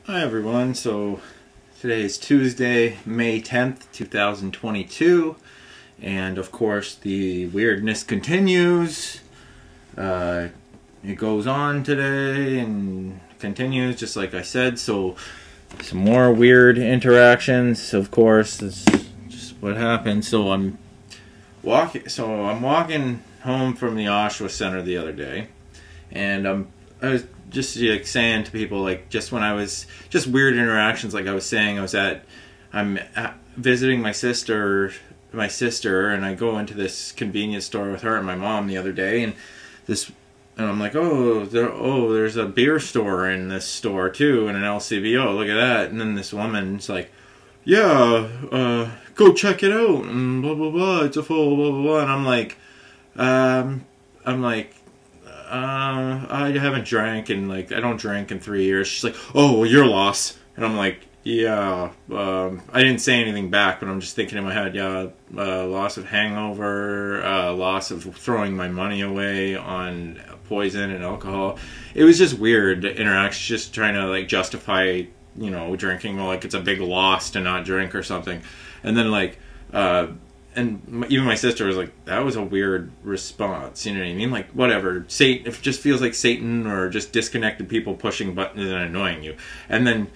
Hi everyone, so today is Tuesday, May 10th, 2022, and of course the weirdness continues. It goes on today and continues just like I said, so some more weird interactions, of course, that's just what happened. So I'm walking home from the Oshawa Center the other day, and I was just like saying to people, like, just when I was just weird interactions, like I was saying, I'm visiting my sister, and I go into this convenience store with her and my mom the other day, and I'm like, there's a beer store in this store too, and an LCBO. Look at that. And then this woman's like, yeah, go check it out, and blah blah blah. It's a full blah blah blah. And I'm like, I haven't drank in, like, I don't drink in 3 years. She's like, oh, well, your loss. And I'm like, yeah, I didn't say anything back, but I'm just thinking in my head, yeah, loss of hangover, loss of throwing my money away on poison and alcohol. It was just weird interactions, just trying to, like, justify, drinking, well, like, it's a big loss to not drink or something. And then, like, and even my sister was like, that was a weird response, you know what I mean? Like, whatever, Satan, if it just feels like Satan or just disconnected people pushing buttons and annoying you. And then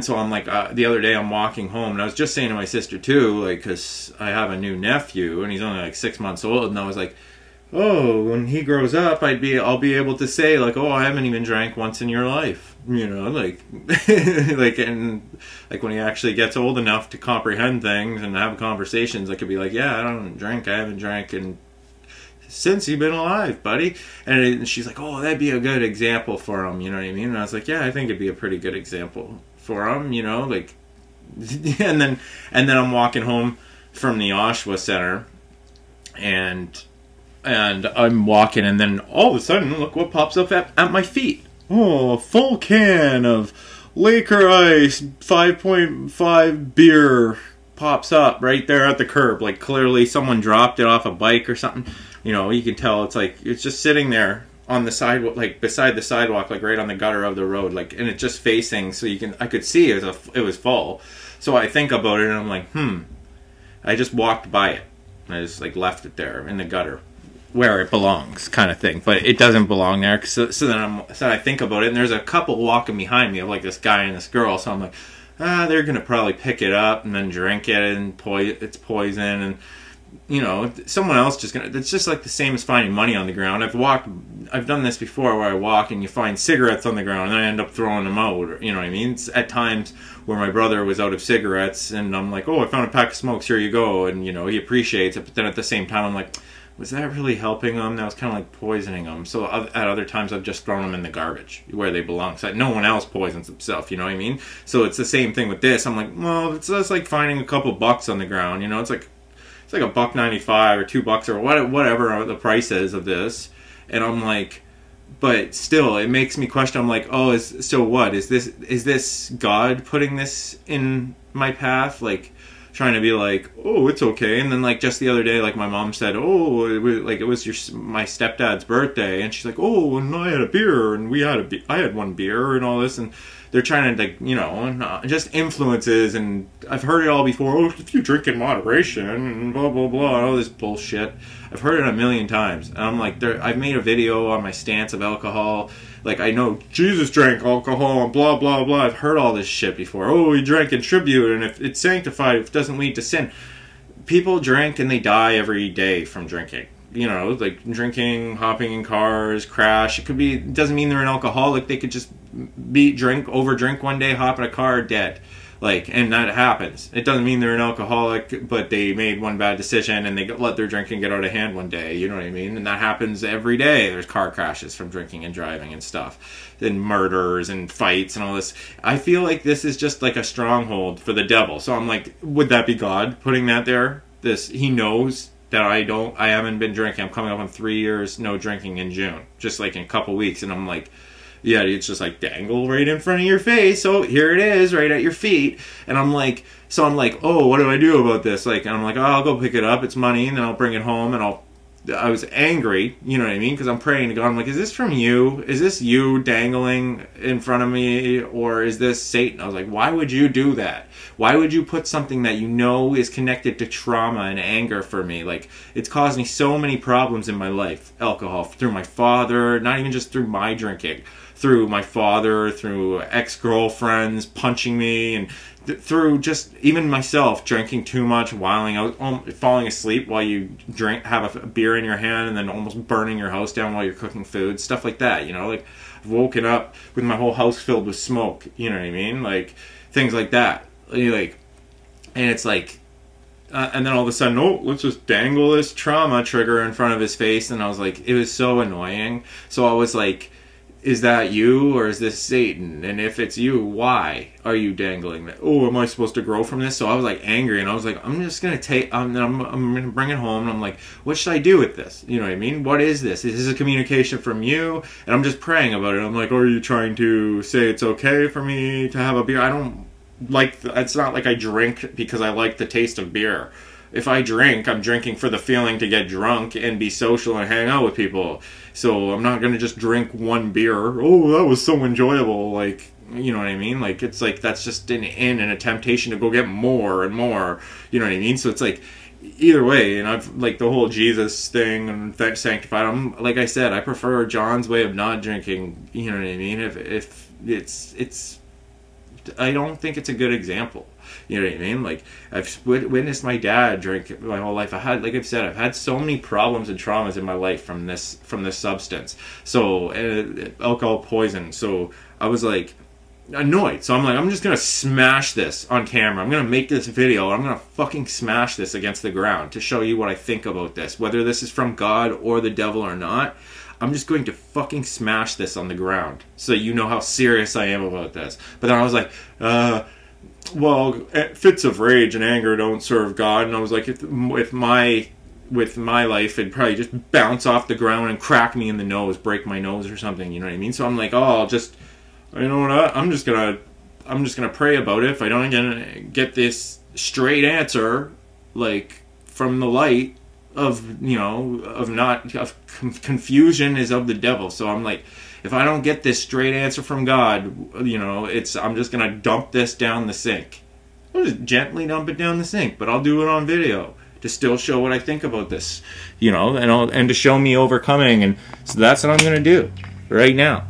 so I'm like, the other day I'm walking home, and I was just saying to my sister too, like, because I have a new nephew and he's only like 6 months old, and I was like, oh, when he grows up, I'll be able to say, like, oh, I haven't even drank once in your life, like, like when he actually gets old enough to comprehend things and have conversations, I could be like, yeah, I haven't drank since you've been alive, buddy. And she's like, oh, that'd be a good example for him, you know what I mean? And I was like, yeah, I think it'd be a pretty good example for him, like, and then I'm walking home from the Oshawa Center, and I'm walking, and then all of a sudden, look what pops up at my feet. Oh, a full can of Laker Ice 5.5 beer pops up right there at the curb. Like, clearly someone dropped it off a bike or something. You can tell it's like, it's just sitting there on the sidewalk, like beside the sidewalk, like right on the gutter of the road, like, and it's just facing, so I could see it was full. So I think about it, and I'm like, I just walked by it. And I just, like, left it there in the gutter, where it belongs, kind of thing, but it doesn't belong there. So then I think about it, and there's a couple walking behind me, of like this guy and this girl. So I'm like, they're gonna probably pick it up and then drink it, and it's poison, and someone else just gonna. It's just like the same as finding money on the ground. I've done this before, where I walk and you find cigarettes on the ground, and I end up throwing them out. You know what I mean? It's at times where my brother was out of cigarettes, and I'm like, oh, I found a pack of smokes. Here you go, and he appreciates it. But then at the same time, I'm like, was that really helping them? That was kind of like poisoning them. So at other times, I've just thrown them in the garbage where they belong. So no one else poisons themselves, you know what I mean? So it's the same thing with this. I'm like, well, it's just like finding a couple bucks on the ground. It's like $1.95 or $2 or whatever the price is of this. And I'm like, but still, it makes me question. I'm like, oh, so what? Is this God putting this in my path? Like, trying to be like, oh, it's okay. And then, like, just the other day, like, my mom said, oh, it was my stepdad's birthday, and she's like, oh, and I had a beer, and I had one beer, and all this, and they're trying to, like, just influences, and I've heard it all before. Oh, if you drink in moderation, and blah blah blah, and all this bullshit. I've heard it a million times, and I'm like, I've made a video on my stance of alcohol. Like, I know Jesus drank alcohol and blah, blah, blah. I've heard all this shit before. Oh, he drank in tribute, and if it's sanctified, if it doesn't lead to sin. People drink and they die every day from drinking. Like drinking, hopping in cars, crash. It doesn't mean they're an alcoholic. They could just over drink one day, hop in a car, dead. Like, and that happens. It doesn't mean they're an alcoholic, but they made one bad decision and they let their drinking get out of hand one day. You know what I mean? And that happens every day. There's car crashes from drinking and driving and stuff. And murders and fights and all this. I feel like this is just like a stronghold for the devil. So I'm like, would that be God putting that there? He knows that I haven't been drinking. I'm coming up on 3 years no drinking in June. Just like in a couple weeks. And I'm like, yeah, it's just like dangle right in front of your face. So here it is, right at your feet. And I'm like, oh, what do I do about this? Like, and I'm like, oh, I'll go pick it up. It's money, and then I'll bring it home, and I'll I was angry, you know what I mean? Because I'm praying to God. I'm like, is this from you? Is this you dangling in front of me? Or is this Satan? I was like, why would you do that? Why would you put something that you know is connected to trauma and anger for me? Like, it's caused me so many problems in my life. Alcohol, through my father, not even just through my drinking. Through my father, through ex-girlfriends punching me, and through just even myself drinking too much, whiling out, falling asleep while you have a beer in your hand, and then almost burning your house down while you're cooking food, stuff like that. You know, like I've woken up with my whole house filled with smoke. You know what I mean? Like things like that. Like, and it's like, and then all of a sudden, oh, let's just dangle this trauma trigger in front of his face, and I was like, it was so annoying. So I was like, is that you, or is this Satan? And if it's you, why are you dangling that? Oh, am I supposed to grow from this? So I was like angry, and I was like, I'm just gonna take, I'm gonna bring it home, and I'm like, what should I do with this? You know what I mean? What is this? Is this a communication from you? And I'm just praying about it. I'm like, are you trying to say it's okay for me to have a beer? I don't like, it's not like I drink because I like the taste of beer. If I drink, I'm drinking for the feeling to get drunk and be social and hang out with people. So I'm not going to just drink one beer. Oh, that was so enjoyable. Like, you know what I mean? Like, it's like, that's just an in and a temptation to go get more and more. You know what I mean? So it's like, either way, and I've, like, the whole Jesus thing and that sanctified, like I said, I prefer John's way of not drinking. You know what I mean? If it's, I don't think it's a good example. You know what I mean? Like, I've witnessed my dad drink my whole life. Like I've said, I've had so many problems and traumas in my life from this substance. So, alcohol poison. So I was like annoyed. So I'm like, I'm just gonna smash this on camera. I'm gonna make this video. I'm gonna fucking smash this against the ground to show you what I think about this, whether this is from God or the devil or not. I'm just going to fucking smash this on the ground so you know how serious I am about this. But then I was like, well, fits of rage and anger don't serve God. And I was like, with my life, it'd probably just bounce off the ground and crack me in the nose, break my nose or something. You know what I mean? So I'm like, oh, I'll just, you know what? I'm just gonna pray about it. If I don't get this straight answer, like from the light of, you know, of confusion is of the devil. So I'm like, if I don't get this straight answer from God, you know, I'm just gonna dump this down the sink. I'll just gently dump it down the sink, but I'll do it on video to still show what I think about this, you know, and to show me overcoming. And so that's what I'm gonna do right now.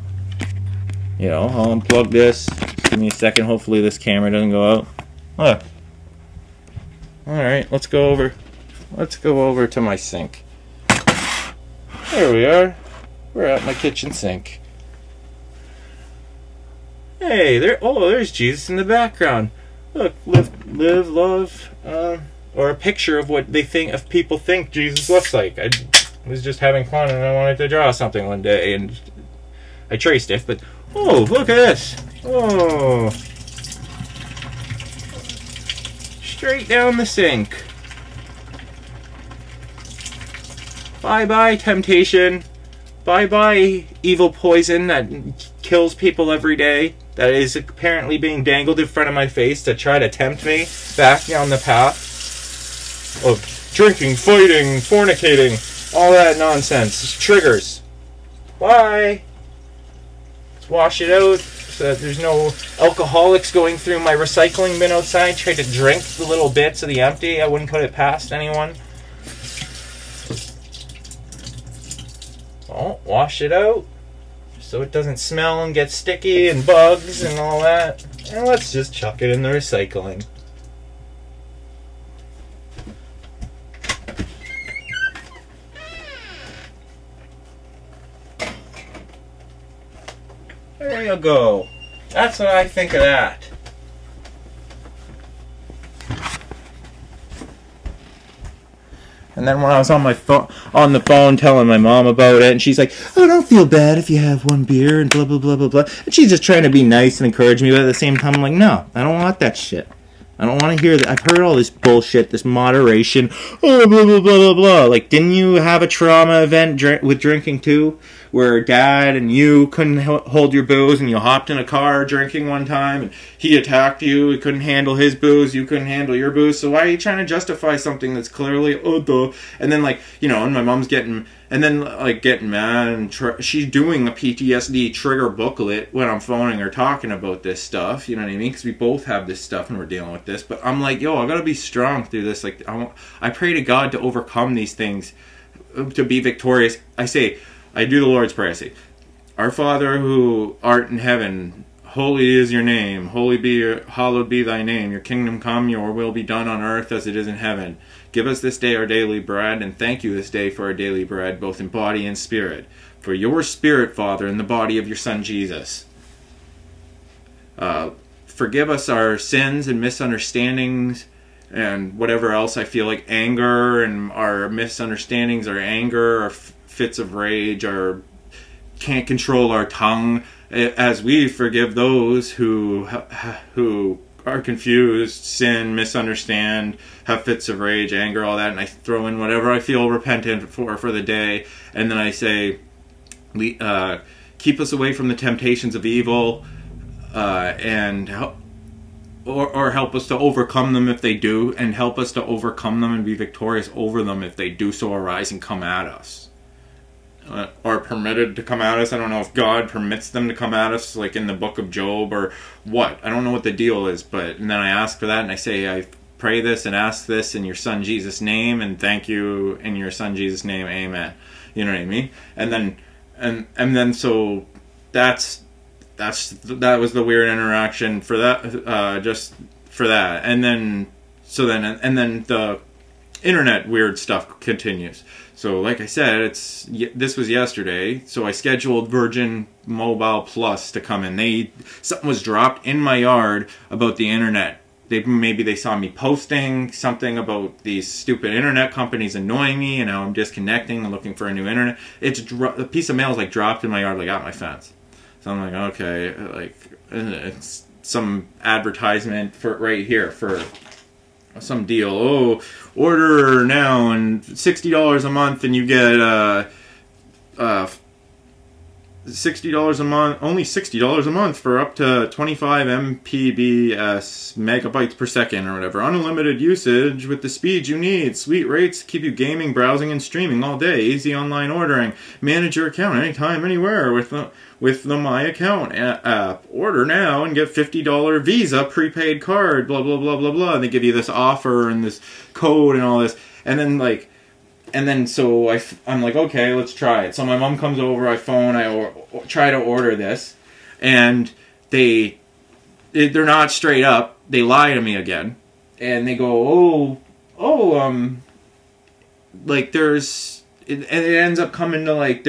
You know, I'll unplug this. Just give me a second. Hopefully this camera doesn't go out. Look. All right, let's go over to my sink. There we are. We're at my kitchen sink. Hey, there's Jesus in the background. Look, live, love, or a picture of what people think Jesus looks like. I was just having fun and I wanted to draw something one day and I traced it, but oh, look at this. Oh. Straight down the sink. Bye-bye, temptation. Bye-bye, evil poison that kills people every day, that is apparently being dangled in front of my face to try to tempt me back down the path of drinking, fighting, fornicating, all that nonsense. It's triggers. Bye. Let's wash it out so that there's no alcoholics going through my recycling bin outside trying to drink the little bits of the empty. I wouldn't put it past anyone. Oh, wash it out so it doesn't smell and get sticky and bugs and all that. And let's just chuck it in the recycling. There you go. That's what I think of that. And then when I was on the phone telling my mom about it, and she's like, "Oh, don't feel bad if you have one beer," and blah blah blah blah blah. And she's just trying to be nice and encourage me, but at the same time, I'm like, no, I don't want that shit. I don't want to hear that. I've heard all this bullshit, this moderation, oh, blah blah blah blah blah. Like, didn't you have a trauma event with drinking too? where dad and you couldn't hold your booze and you hopped in a car drinking one time and he attacked you, he couldn't handle his booze, you couldn't handle your booze, so why are you trying to justify something that's clearly, and then like, you know, and my mom's getting mad, and she's doing a PTSD trigger booklet when I'm phoning her talking about this stuff, you know what I mean, because we both have this stuff and we're dealing with this, but I'm like, yo, I gotta be strong through this, like, I pray to God to overcome these things, to be victorious. I do the Lord's Prayer. I say, Our Father who art in heaven, holy is your name. Hallowed be thy name. Your kingdom come, your will be done on earth as it is in heaven. Give us this day our daily bread, and thank you this day for our daily bread, both in body and spirit. For your spirit, Father, in the body of your Son Jesus. Forgive us our sins and misunderstandings, and whatever else I feel like, anger and our misunderstandings, our anger, our fits of rage, our can't control our tongue, as we forgive those who are confused, sin, misunderstand, have fits of rage, anger, all that, and I throw in whatever I feel repentant for the day, and then I say, keep us away from the temptations of evil, and help. Or help us to overcome them if they do, and help us to overcome them and be victorious over them if they do so arise and come at us. Or permitted to come at us. I don't know if God permits them to come at us, like in the book of Job, or what. I don't know what the deal is, and then I ask for that, and I say, I pray this and ask this in your Son Jesus' name, and thank you in your Son Jesus' name, amen. You know what I mean? And then so that was the weird interaction for that, just for that, and then the internet weird stuff continues. So like I said, this was yesterday, so I scheduled Virgin Mobile Plus to come in. Something was dropped in my yard about the internet. Maybe they saw me posting something about these stupid internet companies annoying me, and now I'm disconnecting and looking for a new internet. A piece of mail is like dropped in my yard, like out my fence. So I'm like, okay, like, it's some advertisement for right here for some deal. Oh, order now and $60 a month, and you get $60 a month, only $60 a month for up to 25 Mbps, megabytes per second or whatever. Unlimited usage with the speed you need. Sweet rates keep you gaming, browsing, and streaming all day. Easy online ordering. Manage your account anytime, anywhere with the My Account app. Order now and get $50 Visa prepaid card. Blah blah blah blah blah. And they give you this offer and this code and all this, and then so I'm like, okay, let's try it. So my mom comes over, I phone, I try to order this, and they're not straight up. They lie to me again, and they go, like and it ends up coming to like,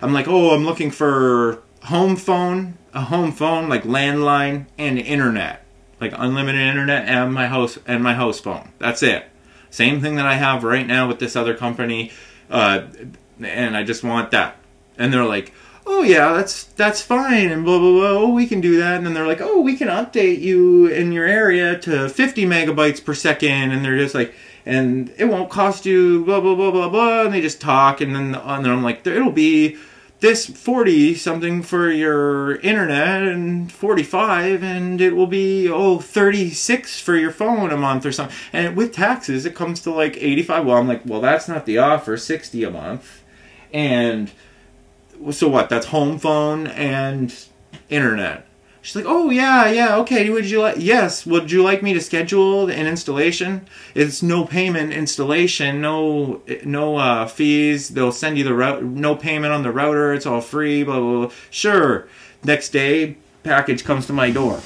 I'm like, I'm looking for a home phone, like landline and internet, like unlimited internet and my house phone. That's it. Same thing that I have right now with this other company, and I just want that. And they're like, oh yeah, that's fine, and blah blah blah. Oh, we can do that. And then they're like, oh, we can update you in your area to 50 megabytes per second. And they're just like, and it won't cost you blah blah blah blah blah. And they just talk, and then I'm like, it'll be this 40 something for your internet and 45, and it will be 36 for your phone a month or something, and with taxes it comes to like 85. Well, I'm like, well, that's not the offer. 60 a month. And so what, that's home phone and internet. She's like, oh yeah, okay, would you like me to schedule an installation? It's no payment installation, no fees. They'll send you no payment on the router, it's all free, blah blah blah. Sure. Next day, package comes to my door.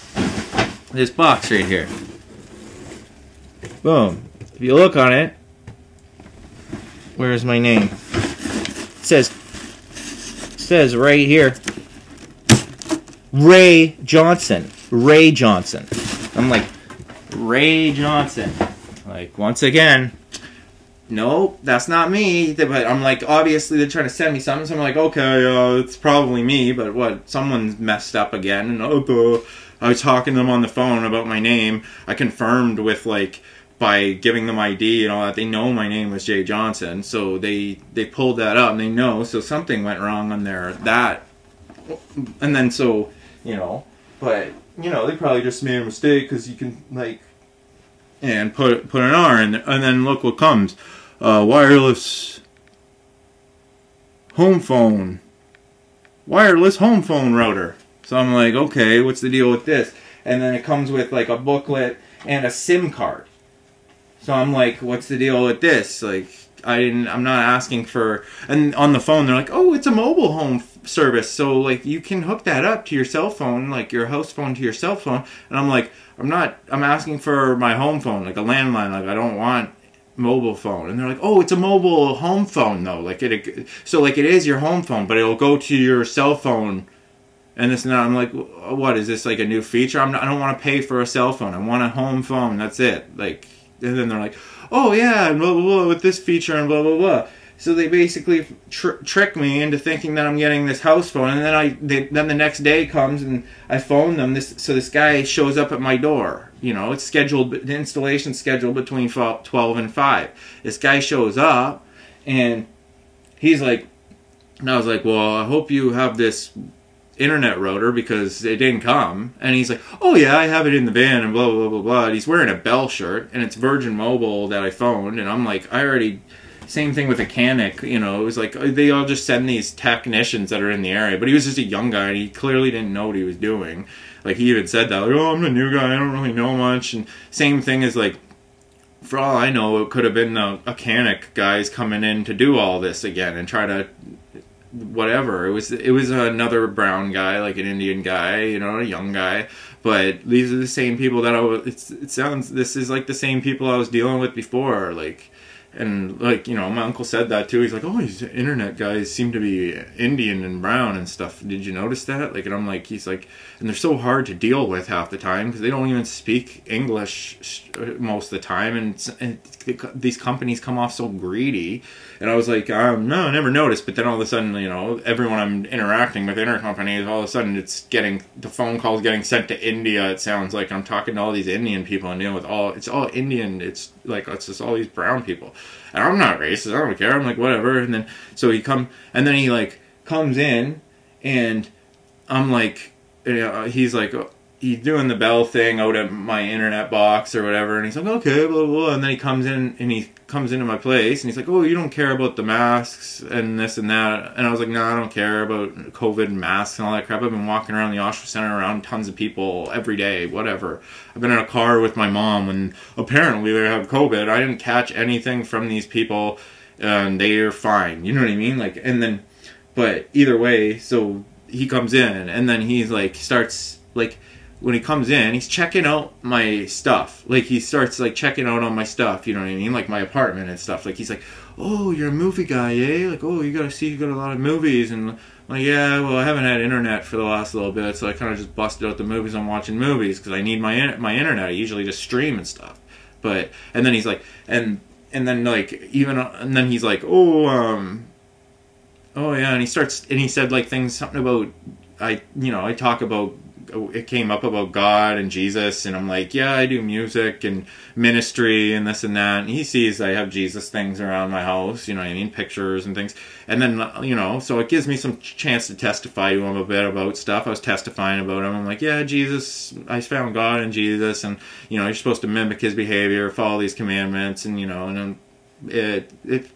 This box right here. Boom. If you look on it, where's my name? It says right here, Ray Johnson. Ray Johnson. I'm like, Ray Johnson. Like, once again, no, that's not me. But I'm like, obviously they're trying to send me something. So I'm like, okay, it's probably me. But what? Someone's messed up again. And I was talking to them on the phone about my name. I confirmed with like by giving them ID and all that, they know my name was Jay Johnson, so they pulled that up and they know, so something went wrong on that, and then so, you know, but, you know, they probably just made a mistake because you can, like, and put an R in there, and then look what comes, wireless home phone router. So I'm like, okay, what's the deal with this? And then it comes with like a booklet and a SIM card. So I'm like, what's the deal with this? Like, I'm not asking for, and on the phone they're like, oh, it's a mobile home service, so like you can hook that up to your cell phone, like your house phone to your cell phone. And I'm like, I'm asking for my home phone, like a landline, like I don't want mobile phone. And they're like, oh, it's a mobile home phone though, like so like it is your home phone, but it'll go to your cell phone and this and that. I'm like, what is this, like a new feature? I don't want to pay for a cell phone, I want a home phone, that's it. Like, and then they're like, oh yeah, and blah blah blah with this feature and blah blah blah. So they basically trick me into thinking that I'm getting this house phone, and then then the next day comes and I phone them. So this guy shows up at my door. You know, it's scheduled, the installation's scheduled between 12 and 5. This guy shows up, and he's like, and I was like, well, I hope you have this internet router because it didn't come. And he's like, oh yeah, I have it in the van and blah blah blah blah. And he's wearing a Bell shirt, and it's Virgin Mobile that I phoned, and I'm like, same thing with a Canic, you know, it was like they all just send these technicians that are in the area. But he was just a young guy, and he clearly didn't know what he was doing. Like, he even said that, like, oh, I'm a new guy, I don't really know much. And same thing as, like, for all I know, it could have been a Canic guys coming in to do all this again and try to whatever. It was another brown guy, like an Indian guy, you know, a young guy. But these are the same people that this is like the same people I was dealing with before, like. And, like, you know, my uncle said that too. He's like, oh, these internet guys seem to be Indian and brown and stuff. Did you notice that? Like, and I'm like, he's like, and they're so hard to deal with half the time because they don't even speak English most of the time. And these companies come off so greedy. And I was like, no, I never noticed. But then all of a sudden, you know, everyone I'm interacting with intercompanies, all of a sudden the phone calls getting sent to India. It sounds like I'm talking to all these Indian people and dealing with it's all Indian. It's like, it's just all these brown people. And I'm not racist, I don't care, I'm like, whatever. And then, so he like, comes in, and I'm like, you know, he's like, he's doing the Bell thing out at my internet box or whatever, and he's like, okay, blah, blah, blah. And then he comes into my place, and he's like, oh, you don't care about the masks and this and that. And I was like, no, I don't care about COVID and masks and all that crap. I've been walking around the Oshawa Center around tons of people every day, whatever. I've been in a car with my mom, and apparently they have COVID. I didn't catch anything from these people, and they are fine. You know what I mean? Like, and then, but either way, so he comes in, and then he's like, starts, like, when he comes in, he's checking out my stuff. Like, he starts, like, checking out on my stuff, you know what I mean? Like, my apartment and stuff. Like, he's like, oh, you're a movie guy, eh? Like, oh, you got a lot of movies. And I'm like, yeah, well, I haven't had internet for the last little bit, so I kind of just busted out the movies. I'm watching movies because I need my internet. I usually just stream and stuff. But, and then he's like, and then, like, and then he's like, oh, yeah, and he said, like, things, something about, I talk about, it came up about God and Jesus, and I'm like, yeah, I do music and ministry and this and that. And he sees I have Jesus things around my house, you know what I mean, pictures and things. And then, you know, so it gives me some chance to testify to him a bit about stuff. I was testifying about him. I'm like, yeah, Jesus, I found God in Jesus, and, you know, you're supposed to mimic his behavior, follow these commandments, and, you know, and then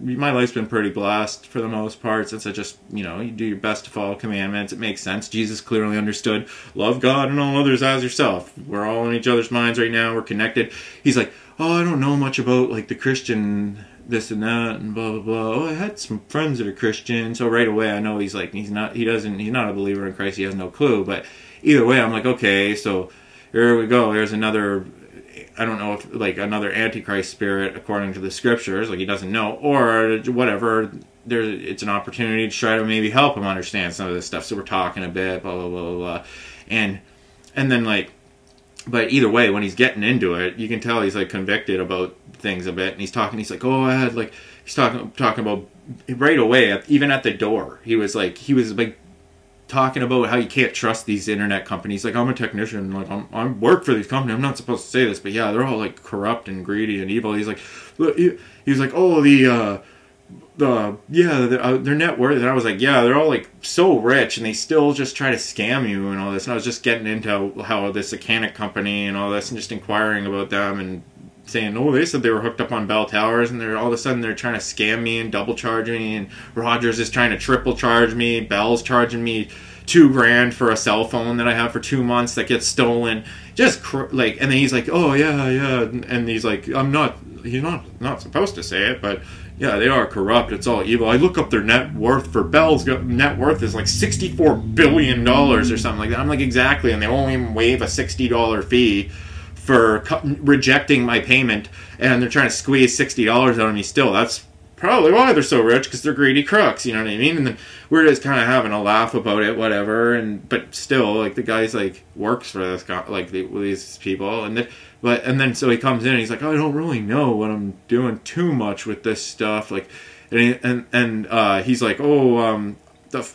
my life's been pretty blessed for the most part, since I just, you know, you do your best to follow commandments. It makes sense. Jesus clearly understood, love God and all others as yourself. We're all in each other's minds right now. We're connected. He's like, oh, I don't know much about, like, the Christian this and that and blah blah blah. Oh, I had some friends that are Christian. So right away I know he's like, he's not a believer in Christ. He has no clue. But either way, I'm like, okay, so here we go. Here's another, I don't know if, like, another Antichrist spirit according to the scriptures, like he doesn't know, or whatever. It's an opportunity to try to maybe help him understand some of this stuff. So we're talking a bit, blah blah blah blah, and then, like, but either way, when he's getting into it, you can tell he's, like, convicted about things a bit, and he's like, oh, I had, like, he's talking about right away, even at the door, he was like talking about how you can't trust these internet companies. Like, I'm a technician, like I work for these companies. I'm not supposed to say this, but yeah, they're all like corrupt and greedy and evil. He's like, he's like, oh, their net worth. And I was like, yeah, they're all like so rich and they still just try to scam you and all this. And I was just getting into how this Acanic company and all this and just inquiring about them and saying, oh, they said they were hooked up on Bell Towers, and they're all of a sudden they're trying to scam me and double charge me, and Rogers is trying to triple charge me, Bell's charging me $2,000 for a cell phone that I have for 2 months that gets stolen. Just like, and then he's like, oh yeah, and he's like, he's not supposed to say it, but yeah, they are corrupt. It's all evil. I look up their net worth. For Bell's net worth is like $64 billion or something like that. I'm like, exactly, and they won't even waive a $60 fee for rejecting my payment, and they're trying to squeeze $60 out of me still. That's probably why they're so rich, because they're greedy crooks, you know what I mean? And then we're just kind of having a laugh about it, whatever, but still, like, the guy's, like, works for this guy, like, these people, and then so he comes in, and he's like, oh, I don't really know what I'm doing too much with this stuff, like, and he's like, oh,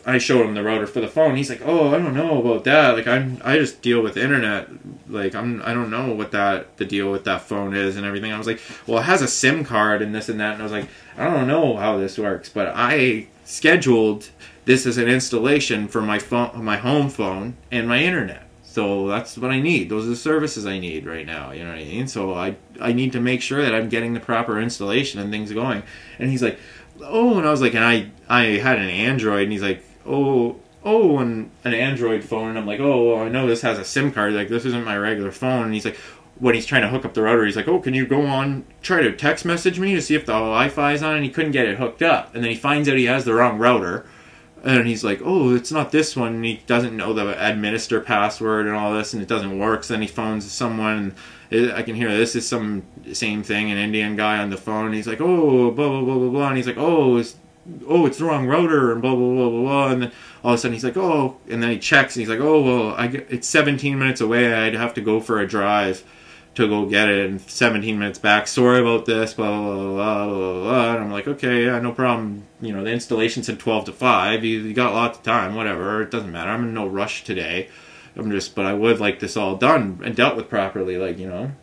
I showed him the router for the phone. He's like, oh, I don't know about that. Like, I just deal with internet. Like, I don't know what the deal with that phone is and everything. I was like, well, it has a SIM card and this and that. And I was like, I don't know how this works, but I scheduled this as an installation for my phone, my home phone, and my internet. So that's what I need. Those are the services I need right now. You know what I mean? So I need to make sure that I'm getting the proper installation and things going. And he's like, oh, and I was like, and I had an Android, and he's like, oh, and an Android phone, and I'm like, oh, well, I know this has a SIM card, like, this isn't my regular phone, and he's like, when he's trying to hook up the router, he's like, oh, can you go on, try to text message me to see if the Wi-Fi is on, and he couldn't get it hooked up, and then he finds out he has the wrong router, and he's like, oh, it's not this one, and he doesn't know the administer password and all this, and it doesn't work, so then he phones someone, and I can hear this is some same thing, an Indian guy on the phone, and he's like, oh, blah, blah, blah, blah, blah, and he's like, oh, it's the wrong router, and blah, blah, blah, blah, blah, and then all of a sudden he's like, oh, and then he checks, and he's like, oh, well, it's 17 minutes away, I'd have to go for a drive to go get it, and 17 minutes back, sorry about this, blah, blah, blah, blah, blah, blah, and I'm like, okay, yeah, no problem, you know, the installation said 12 to 5, you got lots of time, whatever, it doesn't matter, I'm in no rush today, but I would like this all done and dealt with properly, like, you know,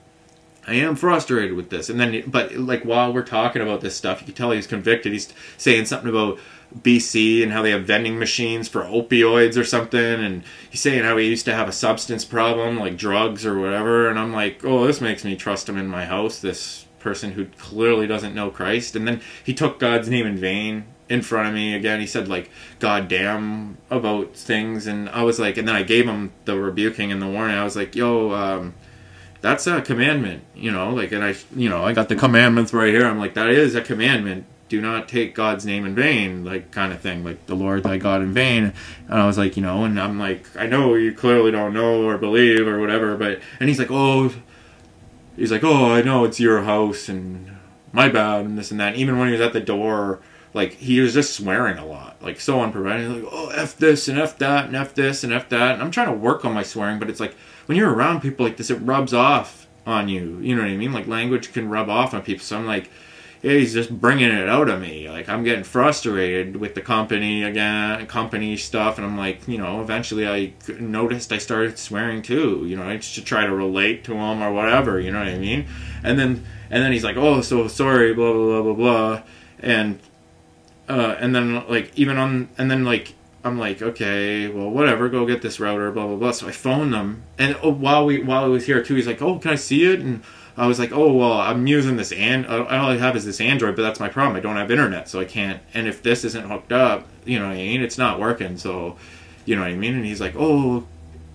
I am frustrated with this, and then, but, like, while we're talking about this stuff, you can tell he's convicted, he's saying something about BC and how they have vending machines for opioids or something, and he's saying how he used to have a substance problem, like drugs or whatever, and I'm like, oh, this makes me trust him in my house, this person who clearly doesn't know Christ. And then he took God's name in vain in front of me again. He said, like, God damn about things, and I was like, and then I gave him the rebuking and the warning. I was like, yo, that's a commandment, you know, like, and I got the commandments right here. I'm like, that is a commandment. Do not take God's name in vain, like, kind of thing, like, the Lord thy God in vain. And I was like, you know, and I'm like, I know you clearly don't know or believe or whatever, but, and he's like, oh, I know it's your house, and my bad, and this and that. Even when he was at the door, like, he was just swearing a lot, like, so unprofessional, like, oh, F this, and F that, and F this, and F that, and I'm trying to work on my swearing, but it's like, when you're around people like this, it rubs off on you, you know what I mean? Like, language can rub off on people, so I'm like, yeah, he's just bringing it out of me. Like, I'm getting frustrated with the company again, company stuff, and I'm like, you know, eventually I noticed I started swearing too, you know, just to try to relate to him or whatever, you know what I mean? And then he's like, oh, so sorry, blah, blah, blah, blah, blah, and then, like, and then, like, I'm like, okay, well, whatever, go get this router, blah, blah, blah. So I phoned them, and while he was here too, he's like, oh, can I see it? And I was like, oh, well, I'm using this, all I have is this Android, but that's my problem. I don't have internet, so I can't, and if this isn't hooked up, you know what I mean, it's not working, so, you know what I mean? And he's like, oh,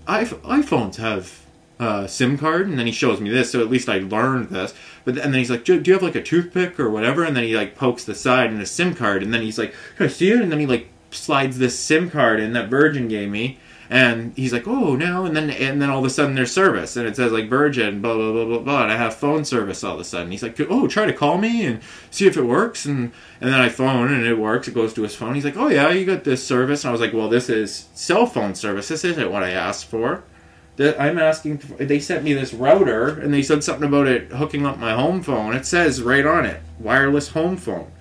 iPhones have SIM card, and then he shows me this, so at least I learned this, and then he's like, do you have, like, a toothpick or whatever? And then he, like, pokes the side in a SIM card, and then he's like, can I see it? And then he, like, slides this SIM card in that Virgin gave me, and he's like, oh, now, and then all of a sudden there's service, and it says, like, Virgin, blah, blah, blah, blah, blah, and I have phone service all of a sudden. He's like, oh, try to call me and see if it works, and then I phone, and it works, it goes to his phone. He's like, oh, yeah, you got this service, and I was like, well, this is cell phone service, this isn't what I asked for. I'm asking, they sent me this router, and they said something about it hooking up my home phone. It says right on it, wireless home phone.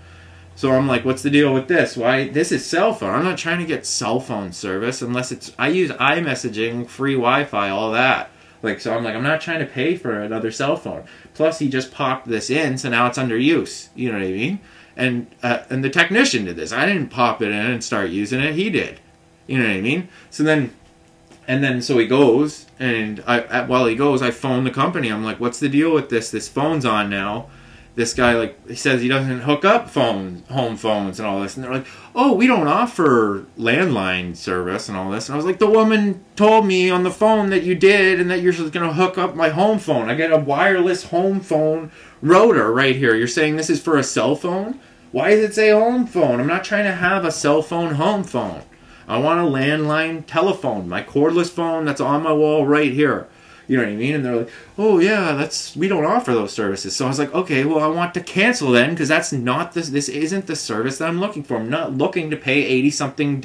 So I'm like, what's the deal with this? Why, this is cell phone. I'm not trying to get cell phone service unless it's, I use iMessaging, free Wi-Fi, all that. Like, so I'm like, I'm not trying to pay for another cell phone. Plus, he just popped this in, so now it's under use. You know what I mean? And the technician did this. I didn't pop it in and start using it. He did. You know what I mean? So then, so he goes, and while he goes, I phone the company. I'm like, what's the deal with this? This phone's on now. This guy, like, he says he doesn't hook up home phones and all this. And they're like, oh, we don't offer landline service and all this. And I was like, the woman told me on the phone that you did and that you're just going to hook up my home phone. I get a wireless home phone router right here. You're saying this is for a cell phone? Why does it say home phone? I'm not trying to have a cell phone home phone. I want a landline telephone, my cordless phone that's on my wall right here. You know what I mean? And they're like, oh yeah, we don't offer those services. So I was like, okay, well I want to cancel then, because that's not this isn't the service that I'm looking for. I'm not looking to pay 80 something,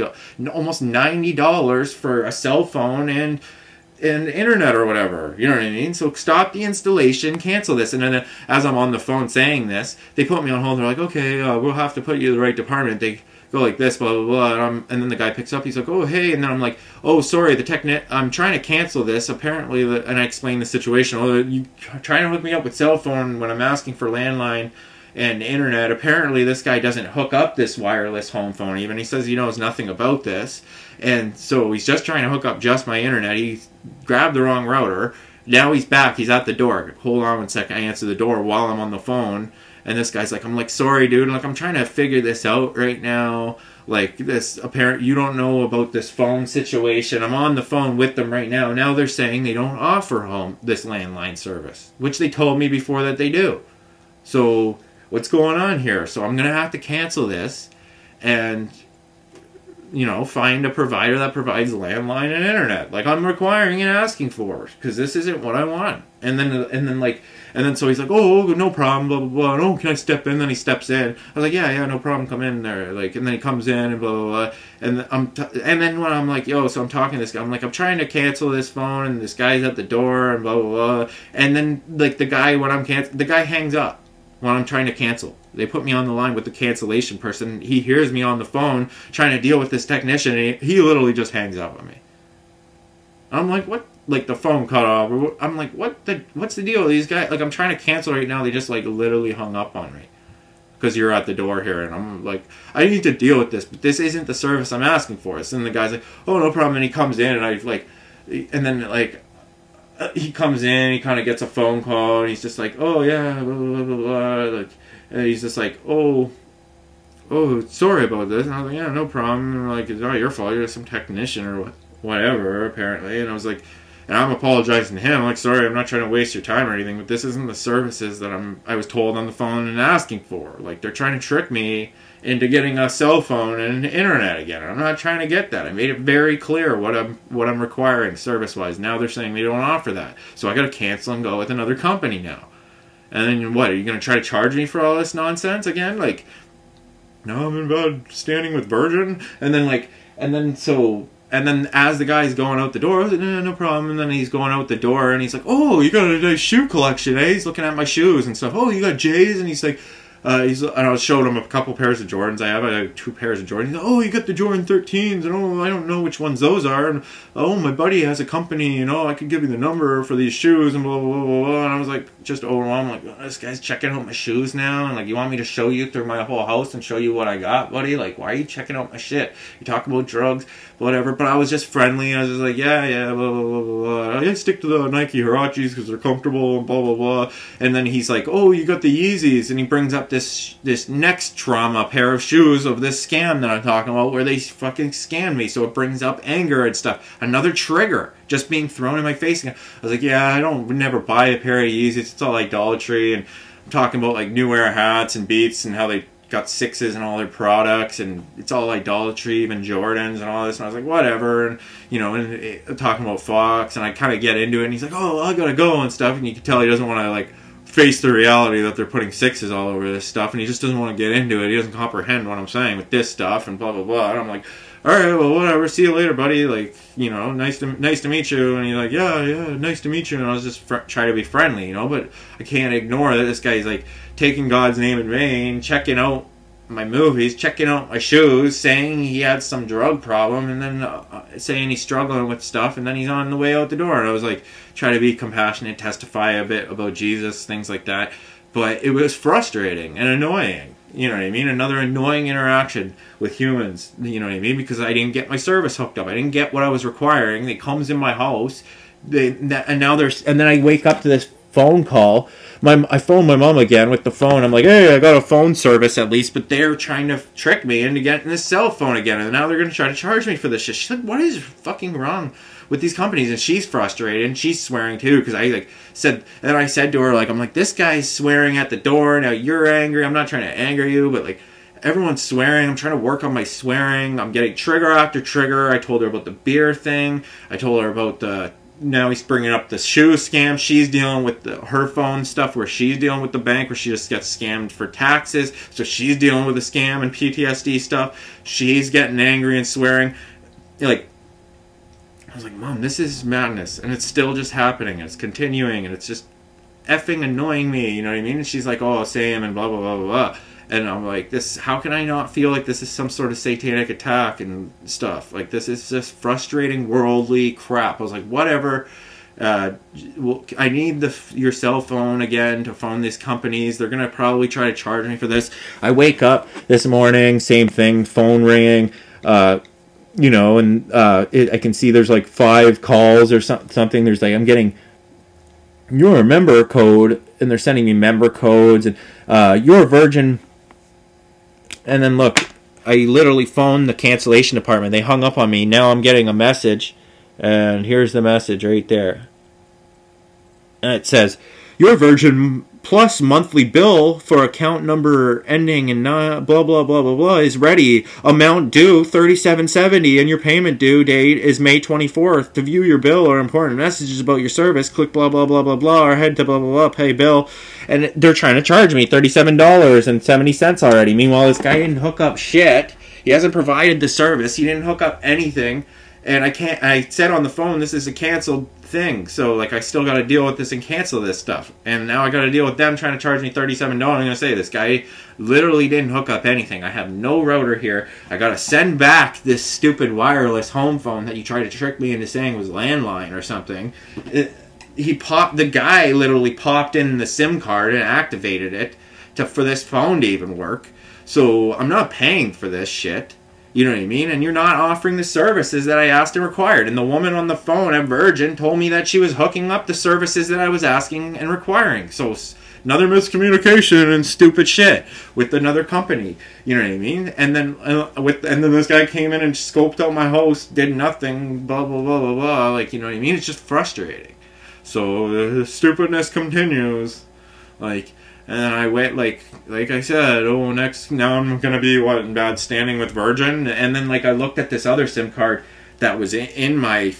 almost $90 for a cell phone and internet or whatever. You know what I mean? So stop the installation, cancel this. And then as I'm on the phone saying this, they put me on hold. They're like, okay, we'll have to put you in the right department. They go like this, blah, blah, blah. And then the guy picks up. He's like, oh, hey. And then I'm like, oh, sorry, I'm trying to cancel this. Apparently, and I explain the situation. Oh, you trying to hook me up with cell phone when I'm asking for landline and internet. Apparently, this guy doesn't hook up this wireless home phone even. He says he knows nothing about this. And so he's just trying to hook up just my internet. He grabbed the wrong router. Now he's back. He's at the door. Hold on 1 second. I answer the door while I'm on the phone. And this guy's like, I'm like, sorry, dude. Like, I'm trying to figure this out right now. Like, you don't know about this phone situation. I'm on the phone with them right now. Now they're saying they don't offer this landline service, which they told me before that they do. So what's going on here? So I'm going to have to cancel this and, you know, find a provider that provides landline and internet, like I'm requiring and asking for, because this isn't what I want. And then so he's like, oh, no problem, blah blah blah. Oh, can I step in? Then he steps in. I was like, yeah, no problem, come in there. Like, and then he comes in and blah blah blah. And then when I'm like, yo, so I'm talking to this guy, I'm like, I'm trying to cancel this phone, and this guy's at the door and blah blah blah. And then like the guy hangs up when I'm trying to cancel. They put me on the line with the cancellation person. He hears me on the phone trying to deal with this technician, and he literally just hangs up on me. I'm like, what? Like, the phone cut off. I'm like, what's the deal with these guys? Like, I'm trying to cancel right now. They just, like, literally hung up on me. Because you're at the door here. And I'm like, I need to deal with this, but this isn't the service I'm asking for. So then the guy's like, oh, no problem. And he comes in, and I, like, and then, like, he comes in, he kind of gets a phone call, and he's just like, oh, yeah, blah, blah, blah, blah. Like, and he's just like, oh, sorry about this. And I was like, yeah, no problem. And like, it's not your fault. You're some technician or whatever, apparently. And I was like, and I'm apologizing to him. I'm like, sorry, I'm not trying to waste your time or anything, but this isn't the services that I was told on the phone and asking for. Like, they're trying to trick me into getting a cell phone and internet again. I'm not trying to get that. I made it very clear what I'm requiring service-wise. Now they're saying they don't offer that. So I got to cancel and go with another company now. And then what? Are you going to try to charge me for all this nonsense again? Like, no, I'm in bad standing with Virgin. And then as the guy's going out the door, I was like, no problem. And then he's going out the door, and he's like, oh, you got a nice shoe collection, eh? He's looking at my shoes and stuff. Oh, you got J's? And he's like, and I was showing him a couple pairs of Jordans. I have 2 pairs of Jordans. He's like, oh, you got the Jordan 13s, and oh, I don't know which ones those are. And oh, my buddy has a company, you know, I could give you the number for these shoes, and blah blah blah blah. blah. And I was like, just overwhelmed, like, oh, this guy's checking out my shoes now, and like, you want me to show you through my whole house and show you what I got, buddy? Like, why are you checking out my shit? You talk about drugs, whatever. But I was just friendly. I was just like, yeah, blah blah blah blah. I stick to the Nike Huaraches because they're comfortable, and blah blah blah. And then he's like, oh, you got the Yeezys, and he brings up this next trauma pair of shoes of this scam that I'm talking about, where they fucking scammed me. So it brings up anger and stuff. Another trigger just being thrown in my face again. I was like, yeah, I would never buy a pair of Yeezys. It's all idolatry. And I'm talking about like New Era hats and Beats and how they got 6s and all their products, and it's all idolatry, even Jordans and all this. And I was like, whatever. And you know, and talking about Fox, and I kind of get into it, and he's like, oh, I gotta go and stuff. And you can tell he doesn't want to like face the reality that they're putting 6s all over this stuff, and he just doesn't want to get into it. He doesn't comprehend what I'm saying with this stuff and blah blah blah. And I'm like, all right, well, whatever, see you later, buddy. Like, you know, nice to meet you. And he's like, yeah, nice to meet you. And I was just trying to be friendly, you know, but I can't ignore that this guy's like taking God's name in vain, checking out my movies, checking out my shoes, saying he had some drug problem, and then saying he's struggling with stuff, and then he's on the way out the door. And I was like, try to be compassionate, testify a bit about Jesus, things like that. But it was frustrating and annoying. You know what I mean? Another annoying interaction with humans. You know what I mean? Because I didn't get my service hooked up. I didn't get what I was requiring. It comes in my house. And then I wake up to this phone call. I phone my mom again with the phone. I'm like, hey, I got a phone service at least, but they're trying to trick me into getting this cell phone again, and now they're going to try to charge me for this shit. She's like, what is fucking wrong with these companies? And she's frustrated, and she's swearing too, because I said to her, I'm like, this guy's swearing at the door, now you're angry. I'm not trying to anger you, but everyone's swearing. I'm trying to work on my swearing. I'm getting trigger after trigger. I told her about the beer thing. I told her about now he's bringing up the shoe scam. She's dealing with her phone stuff where she's dealing with the bank where she just gets scammed for taxes. So she's dealing with the scam and PTSD stuff. She's getting angry and swearing. I was like, Mom, this is madness. And it's still just happening. It's continuing. And it's just effing annoying me. You know what I mean? And she's like, oh, Sam and blah, blah, blah, blah, blah. And I'm like, how can I not feel like this is some sort of satanic attack and stuff? This is just frustrating worldly crap. I was like, whatever. I need your cell phone again to phone these companies. They're going to probably try to charge me for this. I wake up this morning, same thing, phone ringing, I can see there's 5 calls or something. There's I'm getting your member code, and they're sending me member codes, and your Virgin. And then look, I literally phoned the cancellation department. They hung up on me. Now I'm getting a message, and here's the message right there. And it says, your Virgin Plus monthly bill for account number ending in blah, blah, blah, blah, blah is ready. Amount due $37.70, and your payment due date is May 24th. To view your bill or important messages about your service, click blah, blah, blah, blah, blah, or head to blah, blah, blah, pay bill. And they're trying to charge me $37.70 already. Meanwhile, this guy didn't hook up shit. He hasn't provided the service. He didn't hook up anything. And I said on the phone, this is a canceled thing. So, I still got to deal with this and cancel this stuff. And now I got to deal with them trying to charge me $37. I'm going to say, this guy literally didn't hook up anything. I have no router here. I got to send back this stupid wireless home phone that you tried to trick me into saying was landline or something. The guy literally popped in the SIM card and activated it for this phone to even work. So, I'm not paying for this shit. You know what I mean? And you're not offering the services that I asked and required. And the woman on the phone at Virgin told me that she was hooking up the services that I was asking and requiring. So another miscommunication and stupid shit with another company. You know what I mean? And then this guy came in and scoped out my house, did nothing, blah blah blah blah blah. You know what I mean? It's just frustrating. So the stupidness continues. And then I went, like I said, now I'm going to be, in bad standing with Virgin. And then, I looked at this other SIM card that was in my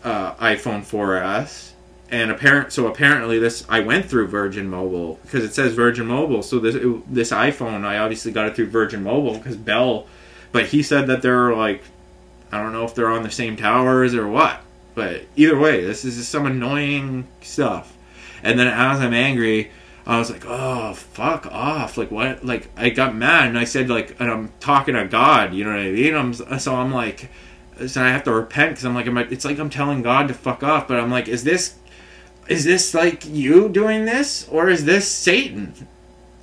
iPhone 4S. And apparently I went through Virgin Mobile, because it says Virgin Mobile. So this iPhone, I obviously got it through Virgin Mobile, because Bell. But he said that they're, I don't know if they're on the same towers or what. But either way, this is just some annoying stuff. And then as I'm angry, I was like, oh, fuck off. What? I got mad, and I said, and I'm talking to God, you know what I mean? So I have to repent, because it's like I'm telling God to fuck off, but I'm like, is this you doing this, or is this Satan?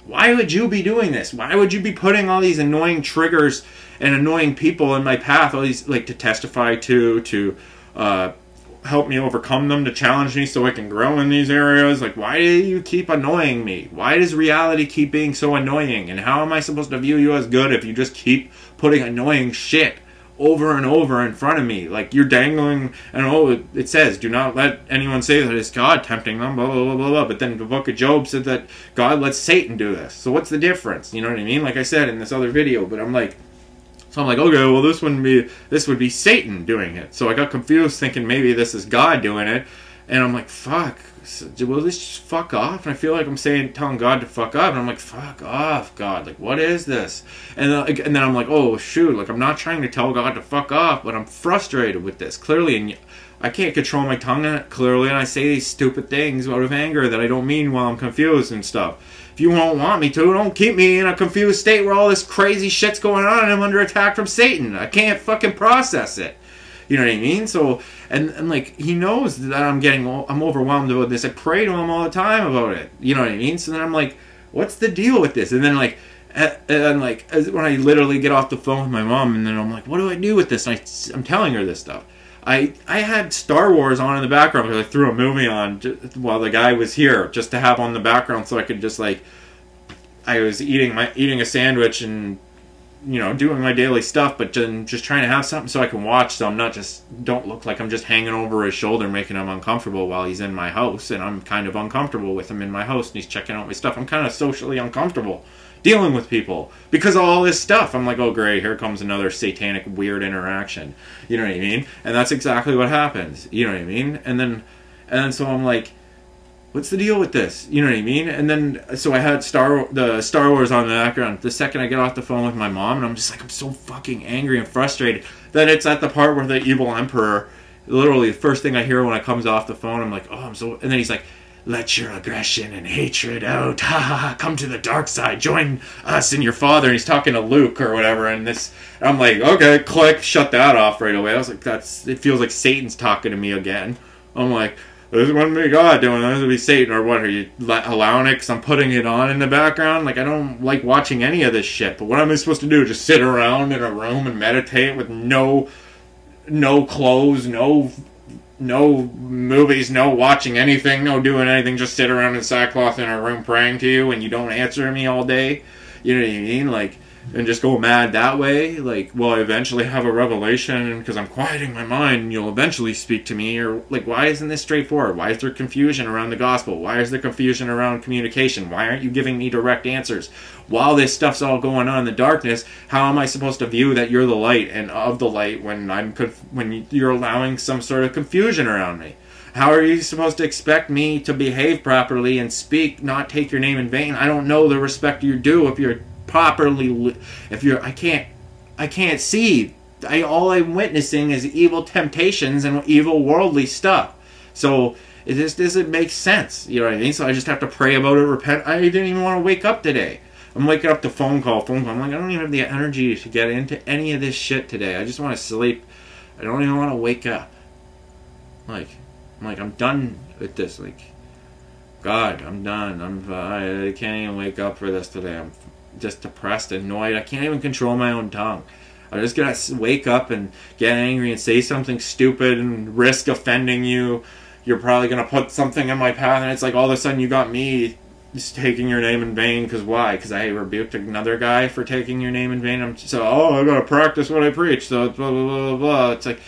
Why would you be doing this? Why would you be putting all these annoying triggers and annoying people in my path, all these, to testify to help me overcome them, to challenge me so I can grow in these areas? Why do you keep annoying me? Why does reality keep being so annoying? And how am I supposed to view you as good if you just keep putting annoying shit over and over in front of me? You're dangling, and it says, do not let anyone say that it's God tempting them, blah, blah, blah, blah, blah. But then the book of Job said that God lets Satan do this. So what's the difference? You know what I mean? Like I said in this other video, but I'm like, okay, well, this would be Satan doing it. So I got confused, thinking maybe this is God doing it, and I'm like, fuck, will this just fuck off? And I feel like I'm telling God to fuck up, and I'm like, fuck off, God, what is this? And then I'm like, oh shoot, I'm not trying to tell God to fuck off, but I'm frustrated with this, clearly, and I can't control my tongue clearly, and I say these stupid things out of anger that I don't mean while I'm confused and stuff. If you don't want me to, don't keep me in a confused state where all this crazy shit's going on and I'm under attack from Satan. I can't fucking process it. You know what I mean? So, and like, he knows that I'm overwhelmed about this. I pray to him all the time about it. You know what I mean? So then I'm like, what's the deal with this? And then like, when I literally get off the phone with my mom, and then I'm like, what do I do with this? And I'm telling her this stuff. I had Star Wars on in the background because I threw a movie on while the guy was here, just to have on the background so I could just like, I was eating a sandwich and, you know, doing my daily stuff, but just trying to have something so I can watch, so I'm not don't look like I'm just hanging over his shoulder making him uncomfortable while he's in my house, and I'm kind of uncomfortable with him in my house and he's checking out my stuff. I'm kind of socially uncomfortable dealing with people because of all this stuff. I'm like, oh great, here comes another satanic weird interaction. You know what I mean? And that's exactly what happens. You know what I mean? And then so I'm like, what's the deal with this? You know what I mean? And then so I had the Star Wars on the background. The second I get off the phone with my mom, and I'm just like, I'm so fucking angry and frustrated. Then it's at the part where the evil emperor, literally the first thing I hear when I comes off the phone, I'm like, oh, I'm so. And then he's like, let your aggression and hatred out. Ha ha ha. Come to the dark side. Join us and your father. And he's talking to Luke or whatever. And I'm like, okay, click, shut that off right away. I was like, it feels like Satan's talking to me again. I'm like, this wouldn't be God doing this. It would be Satan. Or what, are you allowing it because I'm putting it on in the background? Like, I don't like watching any of this shit. But what am I supposed to do? Just sit around in a room and meditate with no clothes, no movies, no watching anything, no doing anything, just sit around in sackcloth in a room praying to you and you don't answer me all day? You know what I mean? Like, and just go mad that way? Like, will I eventually have a revelation because I'm quieting my mind and you'll eventually speak to me? Or, like, why isn't this straightforward? Why is there confusion around the gospel? Why is there confusion around communication? Why aren't you giving me direct answers? While this stuff's all going on in the darkness, how am I supposed to view that you're the light and of the light when you're allowing some sort of confusion around me? How are you supposed to expect me to behave properly and speak, not take your name in vain? I don't know the respect you do if you're properly, I can't see. All I'm witnessing is evil temptations and evil worldly stuff. So it just doesn't make sense. You know what I mean? So I just have to pray about it, repent. I didn't even want to wake up today. I'm waking up to phone call. I'm like, I don't even have the energy to get into any of this shit today. I just want to sleep. I don't even want to wake up. I'm done with this. Like, God, I'm done. I can't even wake up for this today. I'm just depressed, annoyed. I can't even control my own tongue. I'm just gonna wake up and get angry and say something stupid and risk offending you. You're probably gonna put something in my path, and it's like all of a sudden you got me just taking your name in vain. Because why? Because I rebuked another guy for taking your name in vain. I gotta practice what I preach. So blah blah blah blah blah. It's like,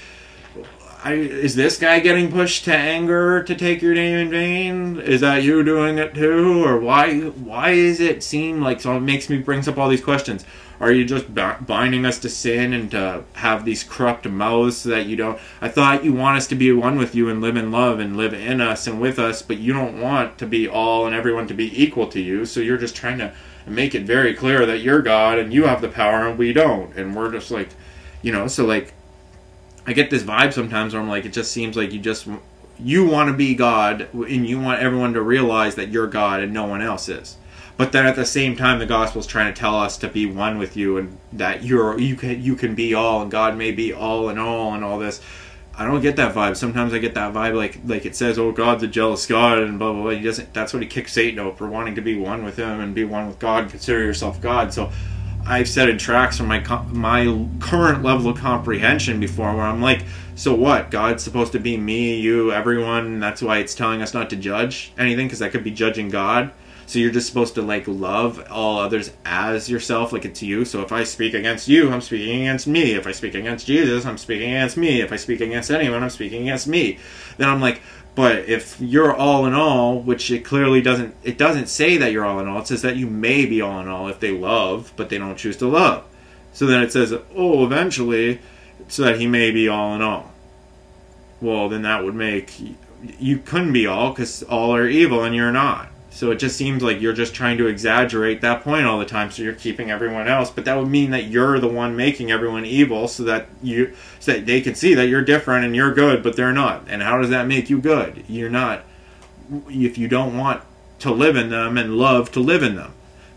is this guy getting pushed to anger to take your name in vain? Is that you doing it too? Or why is it seem like, so it brings up all these questions. Are you just binding us to sin and to have these corrupt mouths so that you don't, I thought you want us to be one with you and live in love and live in us and with us, but you don't want to be all and everyone to be equal to you, so you're just trying to make it very clear that you're God and you have the power and we don't, and we're just like, you know, so like, I get this vibe sometimes where I'm like, it just seems like you want to be God and you want everyone to realize that you're God and no one else is. But then at the same time, the gospel's trying to tell us to be one with you and that you can be all and God may be all and all this. I don't get that vibe. Sometimes I get that vibe like it says, oh, God's a jealous God and blah blah blah. He doesn't. That's what he kicks Satan out for, wanting to be one with him and be one with God. Consider yourself God. So I've said in tracks from my current level of comprehension before, where I'm like, so what? God's supposed to be me, you, everyone. That's why it's telling us not to judge anything, because that could be judging God. So you're just supposed to like love all others as yourself, like it's you. So if I speak against you, I'm speaking against me. If I speak against Jesus, I'm speaking against me. If I speak against anyone, I'm speaking against me. Then I'm like, but if you're all in all, which it clearly doesn't say that you're all in all. It says that you may be all in all if they love, but they don't choose to love. So then it says, oh, eventually, so that he may be all in all. Well, then that would make, you couldn't be all, because all are evil and you're not. So it just seems like you're just trying to exaggerate that point all the time, so you're keeping everyone else. But that would mean that you're the one making everyone evil, so that they can see that you're different and you're good, but they're not. And how does that make you good? You're not, if you don't want to live in them and love to live in them.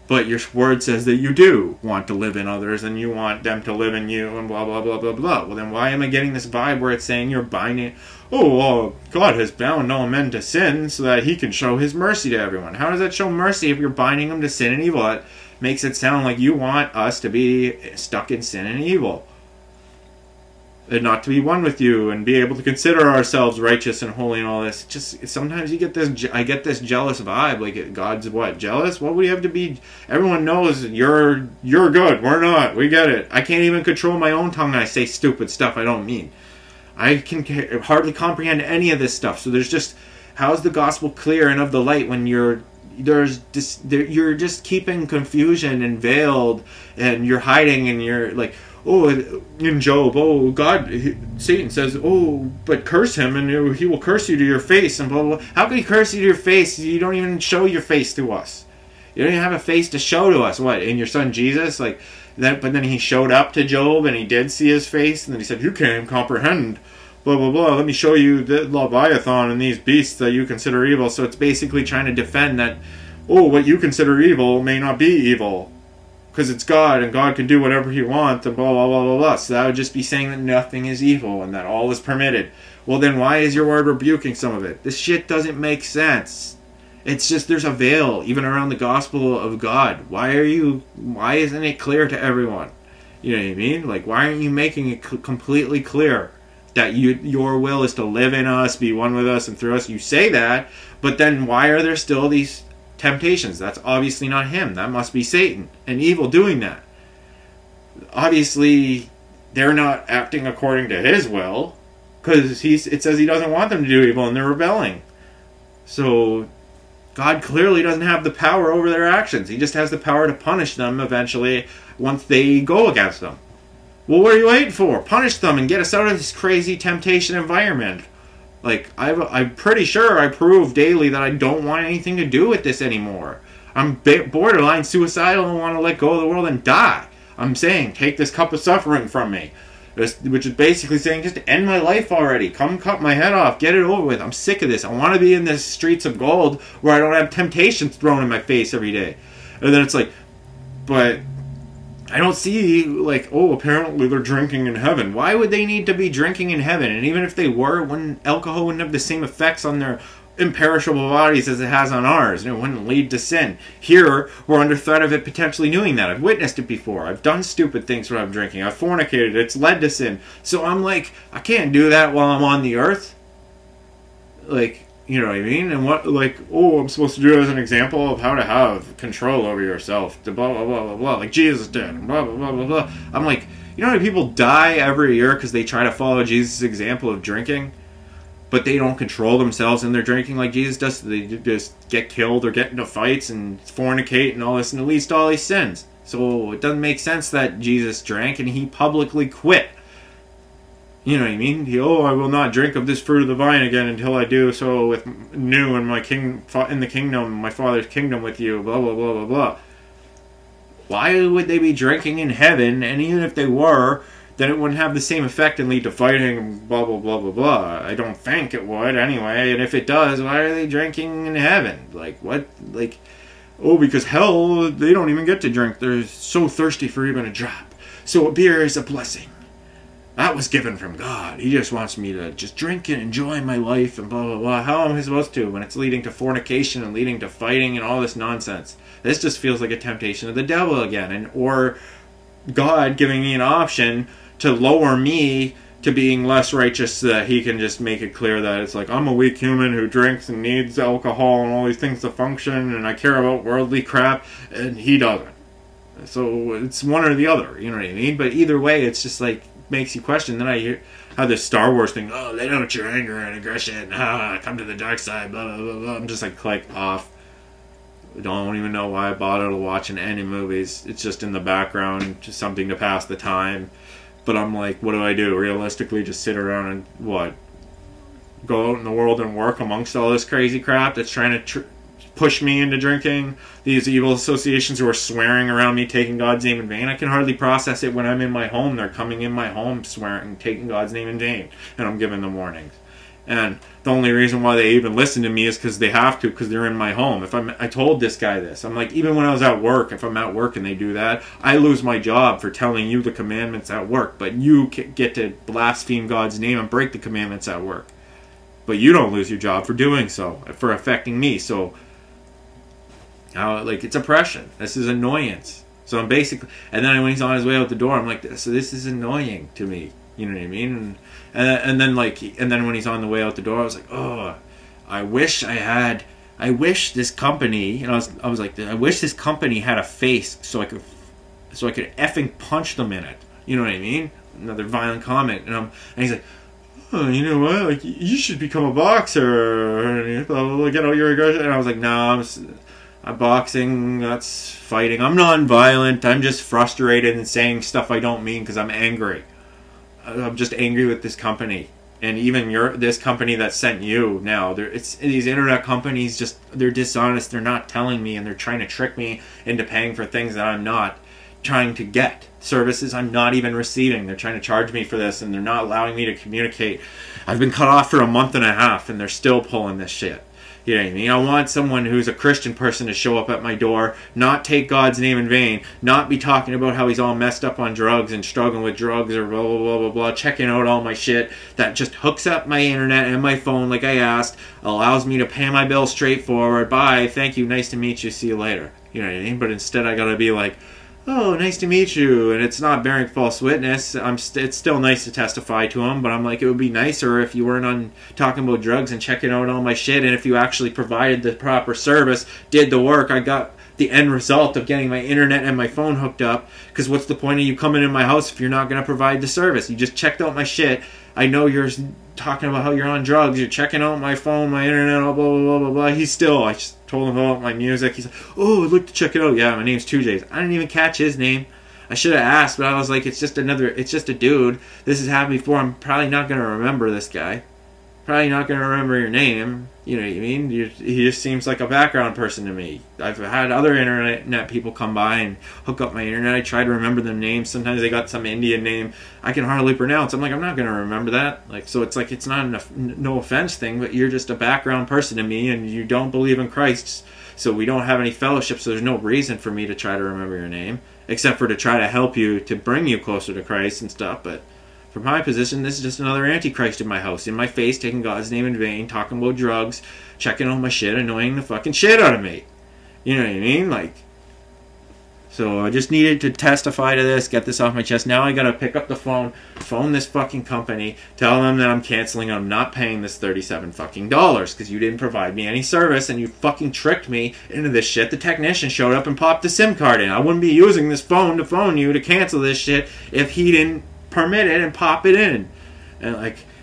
But your word says that you do want to live in others and you want them to live in you and blah, blah, blah, blah, blah. Well, then why am I getting this vibe where it's saying you're binding... Oh, well, God has bound all men to sin so that he can show his mercy to everyone. How does that show mercy if you're binding them to sin and evil? That makes it sound like you want us to be stuck in sin and evil. And not to be one with you and be able to consider ourselves righteous and holy and all this. Just sometimes you get this, I get this jealous vibe, like God's what, jealous? What would you have to be? Everyone knows you're good, we're not, we get it. I can't even control my own tongue and I say stupid stuff I don't mean. I can hardly comprehend any of this stuff. So there's just, how is the gospel clear and of the light when you're just keeping confusion and veiled and you're hiding and you're like, oh, in Job, oh, God, Satan says, oh, but curse him and he will curse you to your face and blah, blah, blah. How can he curse you to your face? You don't even show your face to us. You don't even have a face to show to us. What, in your son Jesus? Like that, but then he showed up to Job and he did see his face and then he said, you can't even comprehend, blah, blah, blah. Let me show you the Leviathan and these beasts that you consider evil. So it's basically trying to defend that, oh, what you consider evil may not be evil. Because it's God, and God can do whatever he wants, and blah, blah, blah, blah, blah. So that would just be saying that nothing is evil, and that all is permitted. Well, then why is your word rebuking some of it? This shit doesn't make sense. It's just, there's a veil, even around the gospel of God. Why isn't it clear to everyone? You know what I mean? Like, why aren't you making it completely clear that your will is to live in us, be one with us, and through us? You say that, but then why are there still these temptations? That's obviously not him. That must be Satan and evil doing that. Obviously, they're not acting according to his will, because it says he doesn't want them to do evil, and they're rebelling. So God clearly doesn't have the power over their actions. He just has the power to punish them eventually once they go against them. Well, what are you waiting for? Punish them and get us out of this crazy temptation environment. Like, I'm pretty sure I prove daily that I don't want anything to do with this anymore. I'm borderline suicidal and want to let go of the world and die. I'm saying, take this cup of suffering from me. Which is basically saying, just end my life already. Come cut my head off. Get it over with. I'm sick of this. I want to be in the streets of gold where I don't have temptations thrown in my face every day. And then it's like, but I don't see, like, oh, apparently they're drinking in heaven. Why would they need to be drinking in heaven? And even if they were, alcohol wouldn't have the same effects on their imperishable bodies as it has on ours. And it wouldn't lead to sin. Here, we're under threat of it potentially doing that. I've witnessed it before. I've done stupid things when I'm drinking. I've fornicated. It's led to sin. So I'm like, I can't do that while I'm on the earth. Like, you know what I mean? And what, like, oh, I'm supposed to do it as an example of how to have control over yourself. To blah, blah, blah, blah, blah. Like Jesus did. Blah, blah, blah, blah, blah. I'm like, you know how many people die every year because they try to follow Jesus' example of drinking? But they don't control themselves in their drinking like Jesus does. So they just get killed or get into fights and fornicate and all this, and it leads to all these sins. So it doesn't make sense that Jesus drank and he publicly quit. You know what I mean? I will not drink of this fruit of the vine again until I do so with new in my in the kingdom, my Father's kingdom with you. Blah blah blah blah blah. Why would they be drinking in heaven? And even if they were, then it wouldn't have the same effect and lead to fighting and blah blah blah blah blah. I don't think it would anyway. And if it does, why are they drinking in heaven? Like what? Like, oh, because hell, they don't even get to drink. They're so thirsty for even a drop. So a beer is a blessing. That was given from God. He just wants me to just drink and enjoy my life and blah, blah, blah. How am I supposed to when it's leading to fornication and leading to fighting and all this nonsense? This just feels like a temptation of the devil again. Or God giving me an option to lower me to being less righteous so that he can just make it clear that it's like, I'm a weak human who drinks and needs alcohol and all these things to function and I care about worldly crap and he doesn't. So it's one or the other, you know what I mean? But either way, it's just like, makes you question. Then I hear how this Star Wars thing, oh, let out your anger and aggression, come to the dark side, blah, blah, blah, blah. I'm just like off. I don't even know why I bothered watching any movies. It's just in the background, just something to pass the time. But I'm like, what do I do? Realistically, just sit around and what? Go out in the world and work amongst all this crazy crap that's trying to push me into drinking, these evil associations who are swearing around me, taking God's name in vain. I can hardly process it when I'm in my home. They're coming in my home swearing, taking God's name in vain, and I'm giving them warnings. And the only reason why they even listen to me is because they have to, because they're in my home. I told this guy this. I'm like, even when I was at work, if I'm at work and they do that, I lose my job for telling you the commandments at work. But you get to blaspheme God's name and break the commandments at work. But you don't lose your job for doing so, for affecting me. So, like, it's oppression. This is annoyance. So I'm basically, and then when he's on his way out the door, I'm like, so this is annoying to me. You know what I mean? And then when he's on the way out the door, I was like, oh, I wish this company, and I was like, I wish this company had a face so I could effing punch them in it. You know what I mean? Another violent comment, and he's like, oh, you know what? Like, you should become a boxer. Blah, blah, blah, get out your aggression. And I was like, no, I'm boxing. That's fighting. I'm non-violent. I'm just frustrated and saying stuff I don't mean because I'm angry. I'm just angry with this company, and even this company that sent you now. It's these internet companies. They're dishonest. They're not telling me, and they're trying to trick me into paying for things that I'm not trying to get, services I'm not even receiving. They're trying to charge me for this, and they're not allowing me to communicate. I've been cut off for a month and a half, and they're still pulling this shit. You know what I mean? I want someone who's a Christian person to show up at my door, not take God's name in vain, not be talking about how he's all messed up on drugs and struggling with drugs or blah, blah, blah, blah, blah, checking out all my shit that just hooks up my internet and my phone like I asked, allows me to pay my bill straightforward. Bye, thank you, nice to meet you, see you later. You know what I mean? But instead I gotta be like, oh, nice to meet you, and it's not bearing false witness. It's still nice to testify to him, but I'm like, it would be nicer if you weren't on talking about drugs and checking out all my shit, and if you actually provided the proper service, did the work. I got the end result of getting my internet and my phone hooked up, because what's the point of you coming in my house if you're not going to provide the service? You just checked out my shit. I know you're talking about how you're on drugs. You're checking out my phone, my internet, blah, blah, blah, blah, blah. I just told him about my music. He's like, oh, I'd like to check it out. Yeah, my name's 2Js. I didn't even catch his name. I should have asked, but I was like, it's just a dude. This has happened before. I'm probably not going to remember this guy. Probably not going to remember your name. You know what I mean? He just seems like a background person to me. I've had other internet people come by and hook up my internet. I try to remember their names. Sometimes they got some Indian name I can hardly pronounce. I'm like, I'm not going to remember that. Like, so it's like, it's not no offense thing, but you're just a background person to me, and you don't believe in Christ. So we don't have any fellowship, so there's no reason for me to try to remember your name, except for to try to help you, to bring you closer to Christ and stuff. But from my position, this is just another antichrist in my house, in my face, taking God's name in vain, talking about drugs, checking on my shit, annoying the fucking shit out of me. You know what I mean? Like, so I just needed to testify to this, get this off my chest. Now I gotta pick up the phone this fucking company, tell them that I'm canceling, I'm not paying this $37 fucking dollars because you didn't provide me any service and you fucking tricked me into this shit. The technician showed up and popped the SIM card in. I wouldn't be using this phone to phone you to cancel this shit if he didn't permit it and pop it in. And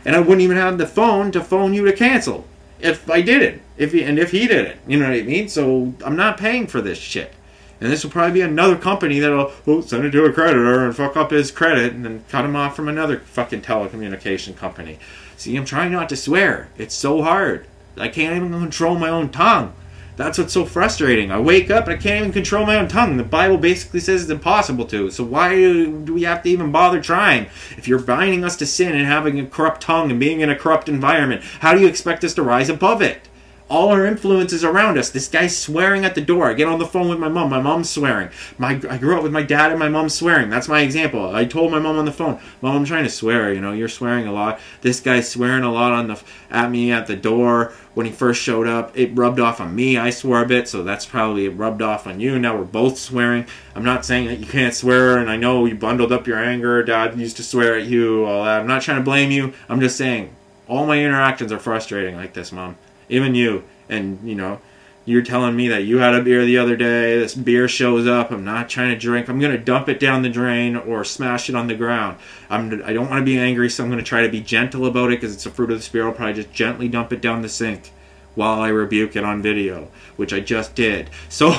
I wouldn't even have the phone to phone you to cancel if I did it. If he did it. You know what I mean? So I'm not paying for this shit. And this will probably be another company that'll send it to a creditor and fuck up his credit and then cut him off from another fucking telecommunication company. See, I'm trying not to swear. It's so hard. I can't even control my own tongue. That's what's so frustrating. I wake up and I can't even control my own tongue. The Bible basically says it's impossible to. So why do we have to even bother trying? If you're binding us to sin and having a corrupt tongue and being in a corrupt environment, how do you expect us to rise above it? All our influences around us. This guy's swearing at the door. I get on the phone with my mom. My mom's swearing. I grew up with my dad and my mom swearing. That's my example. I told my mom on the phone, Mom, I'm trying to swear. You know, you're swearing a lot. This guy's swearing a lot at me at the door when he first showed up. It rubbed off on me. I swore a bit, so that's probably rubbed off on you. Now we're both swearing. I'm not saying that you can't swear, and I know you bundled up your anger. Dad used to swear at you. All that. I'm not trying to blame you. I'm just saying all my interactions are frustrating like this, Mom. Even you. And, you know, you're telling me that you had a beer the other day. This beer shows up. I'm not trying to drink. I'm going to dump it down the drain or smash it on the ground. I don't want to be angry, so I'm going to try to be gentle about it because it's a fruit of the Spirit. I'll probably just gently dump it down the sink while I rebuke it on video, which I just did. So,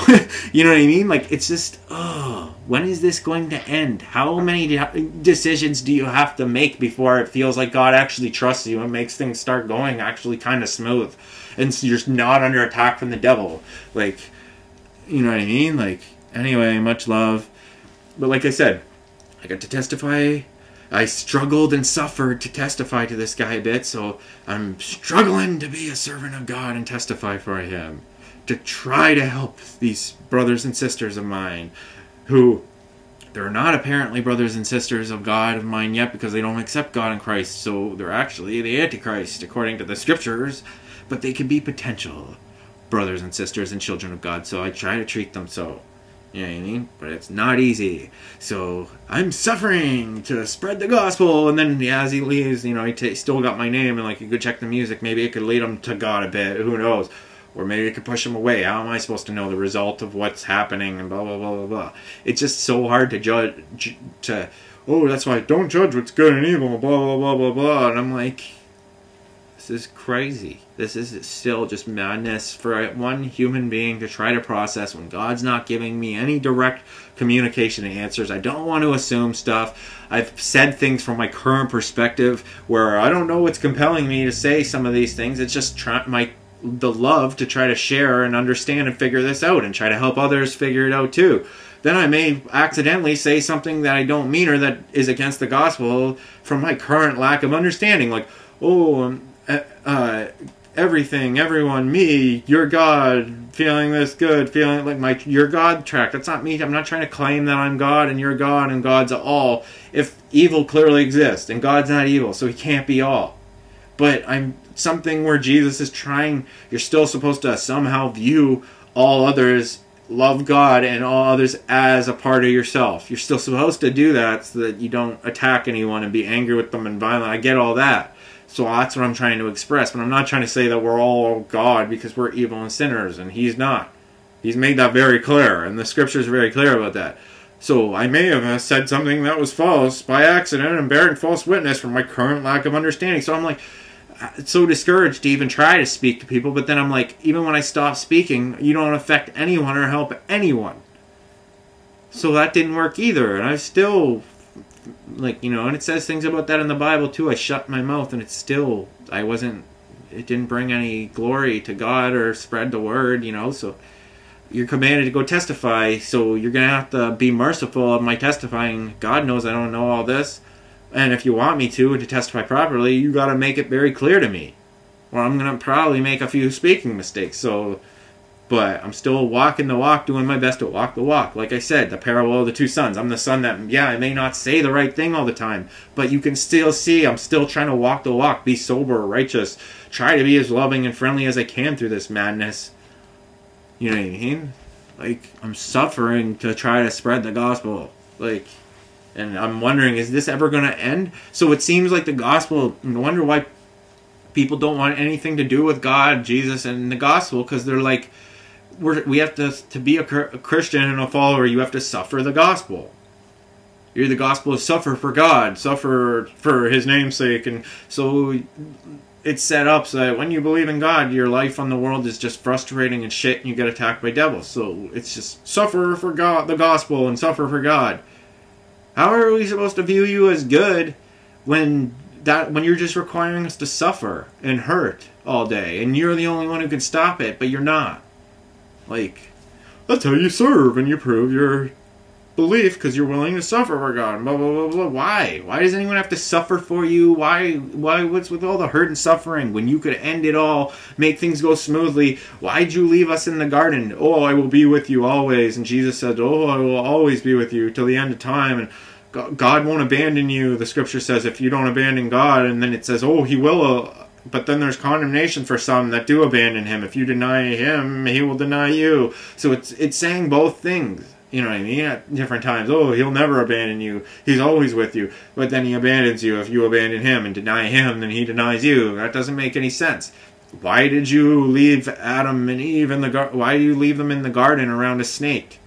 you know what I mean? Like, it's just, when is this going to end? How many decisions do you have to make before it feels like God actually trusts you and makes things start going actually kind of smooth? and so you're not under attack from the devil. Like, you know what I mean? Like, anyway, much love. But like I said, I got to testify. I struggled and suffered to testify to this guy a bit, so I'm struggling to be a servant of God and testify for him. To try to help these brothers and sisters of mine who, they're not apparently brothers and sisters of God of mine yet because they don't accept God in Christ, so they're actually the Antichrist according to the scriptures, but they can be potential brothers and sisters and children of God, so I try to treat them so. You know what I mean? But it's not easy. So I'm suffering to spread the gospel, and then as he leaves, you know, he still got my name, and like, you could check the music, maybe it could lead him to God a bit, who knows? Or maybe it could push him away. How am I supposed to know the result of what's happening, and blah, blah, blah, blah, blah. It's just so hard to judge, oh, that's why don't judge what's good and evil, blah, blah, blah, blah, blah. And I'm like, this is crazy. This is still just madness for one human being to try to process when God's not giving me any direct communication and answers. I don't want to assume stuff. I've said things from my current perspective where I don't know what's compelling me to say some of these things. It's just the love to try to share and understand and figure this out and try to help others figure it out too. Then I may accidentally say something that I don't mean or that is against the gospel from my current lack of understanding. Like, oh, everything, everyone, me, your God, feeling this good, feeling like your God track. That's not me. I'm not trying to claim that I'm God and you're God and God's all. If evil clearly exists and God's not evil, so he can't be all. But I'm something where Jesus is trying, you're still supposed to somehow view all others, love God and all others as a part of yourself. You're still supposed to do that so that you don't attack anyone and be angry with them and violent. I get all that. So that's what I'm trying to express. But I'm not trying to say that we're all God because we're evil and sinners, and he's not. He's made that very clear, and the scriptures are very clear about that. So I may have said something that was false by accident and bearing false witness from my current lack of understanding. So I'm like, so discouraged to even try to speak to people, but then I'm like, even when I stop speaking, you don't affect anyone or help anyone. So that didn't work either, and I still, like, you know, and it says things about that in the Bible too. I shut my mouth, and it's still, it didn't bring any glory to God or spread the word, you know. So you're commanded to go testify, so you're gonna have to be merciful of my testifying. God knows I don't know all this, and if you want me to testify properly, you got to make it very clear to me, or I'm gonna probably make a few speaking mistakes. So, but I'm still walking the walk, doing my best to walk the walk. Like I said, the parable of the two sons. I'm the son that, yeah, I may not say the right thing all the time, but you can still see I'm still trying to walk the walk, be sober, righteous, try to be as loving and friendly as I can through this madness. You know what I mean? Like, I'm suffering to try to spread the gospel. Like, and I'm wondering, is this ever going to end? So it seems like the gospel, I wonder why people don't want anything to do with God, Jesus, and the gospel, because they're like, we have to be a Christian and a follower, you have to suffer the gospel. The gospel is suffer for God, suffer for his name's sake. And so it's set up so that when you believe in God, your life on the world is just frustrating and shit, and you get attacked by devils. So it's just suffer for God, the gospel, and suffer for God. How are we supposed to view you as good when you're just requiring us to suffer and hurt all day, and you're the only one who can stop it, but you're not? Like, that's how you serve, and you prove your belief because you're willing to suffer for God. Blah blah blah blah. Why? Why does anyone have to suffer for you? Why? What's with all the hurt and suffering when you could end it all, make things go smoothly? Why'd you leave us in the garden? Oh, I will be with you always. And Jesus said, oh, I will always be with you till the end of time. And God won't abandon you. The scripture says if you don't abandon God, and then it says, oh, he will. But then there's condemnation for some that do abandon him. If you deny him, he will deny you. So it's saying both things. You know what I mean? At different times. Oh, he'll never abandon you. He's always with you. But then he abandons you. If you abandon him and deny him, then he denies you. That doesn't make any sense. Why did you leave Adam and Eve in the garden? Why do you leave them in the garden around a snake?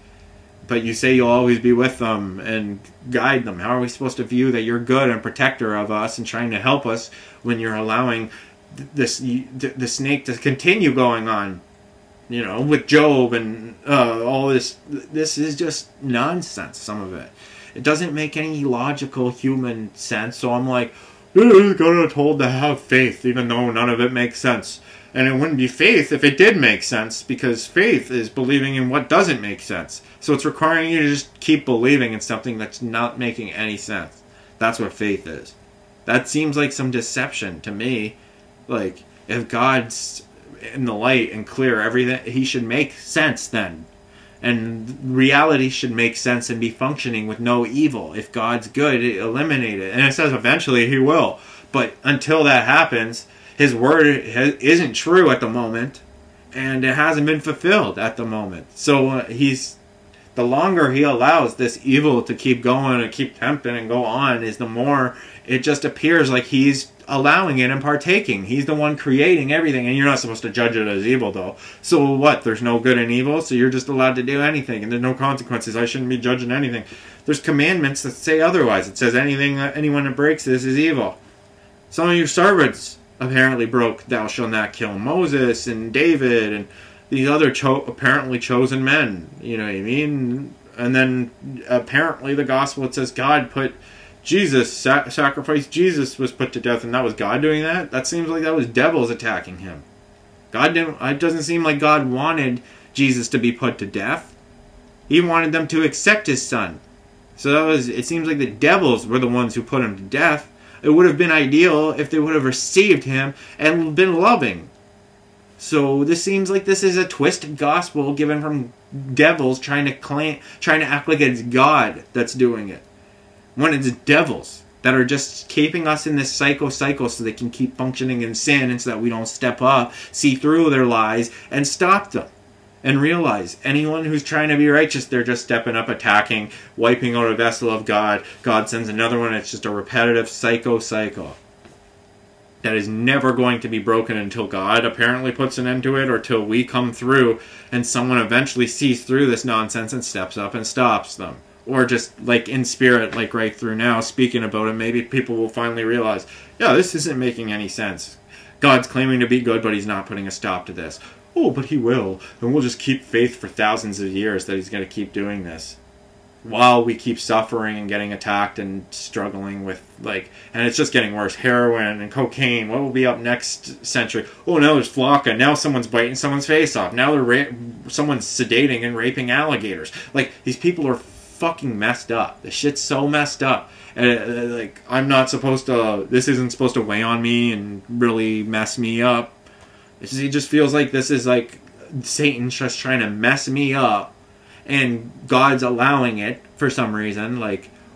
But you say you'll always be with them and guide them. How are we supposed to view that you're good and protector of us and trying to help us when you're allowing the snake to continue going on? You know, with Job and all this. This is just nonsense, some of it. It doesn't make any logical human sense. So I'm like, you're kind of told to have faith, even though none of it makes sense. And it wouldn't be faith if it did make sense, because faith is believing in what doesn't make sense. So it's requiring you to just keep believing in something that's not making any sense. That's what faith is. That seems like some deception to me. Like, if God's in the light and clear, everything, he should make sense then. And reality should make sense and be functioning with no evil. If God's good, eliminate it. And it says eventually he will. But until that happens, his word isn't true at the moment, and it hasn't been fulfilled at the moment. So the longer he allows this evil to keep going and keep tempting and go on, is the more it just appears like he's allowing it and partaking. He's the one creating everything, and you're not supposed to judge it as evil, though. So what? There's no good and evil, so you're just allowed to do anything, and there's no consequences. I shouldn't be judging anything. There's commandments that say otherwise. It says anyone that breaks this is evil. Some of your servants apparently broke "thou shalt not kill." Moses and David and these other apparently chosen men. You know what I mean? And then apparently the gospel, it says God put Jesus, sacrificed Jesus was put to death, and that was God doing that? That seems like that was devils attacking him. God didn't. It doesn't seem like God wanted Jesus to be put to death. He wanted them to accept his son. So it seems like the devils were the ones who put him to death. It would have been ideal if they would have received him and been loving. So this seems like this is a twisted gospel given from devils trying to act like it's God that's doing it, when it's devils that are just keeping us in this cycle so they can keep functioning in sin, and so that we don't step up, see through their lies, and stop them. And realize anyone who's trying to be righteous, they're just stepping up, attacking, wiping out a vessel of God. God sends another one. It's just a repetitive cycle that is never going to be broken until God apparently puts an end to it, or till we come through and someone eventually sees through this nonsense and steps up and stops them. Or just like in spirit, like right through now, speaking about it, maybe people will finally realize, yeah, this isn't making any sense. God's claiming to be good, but he's not putting a stop to this. Oh, but he will. And we'll just keep faith for thousands of years that he's going to keep doing this, while we keep suffering and getting attacked and struggling with, and it's just getting worse. Heroin and cocaine. What will be up next century? Oh, now there's Flocka. Now someone's biting someone's face off. Now someone's sedating and raping alligators. These people are fucking messed up. The shit's so messed up. And I'm not supposed to, this isn't supposed to weigh on me and really mess me up. It just feels like this is like Satan's just trying to mess me up, and God's allowing it for some reason.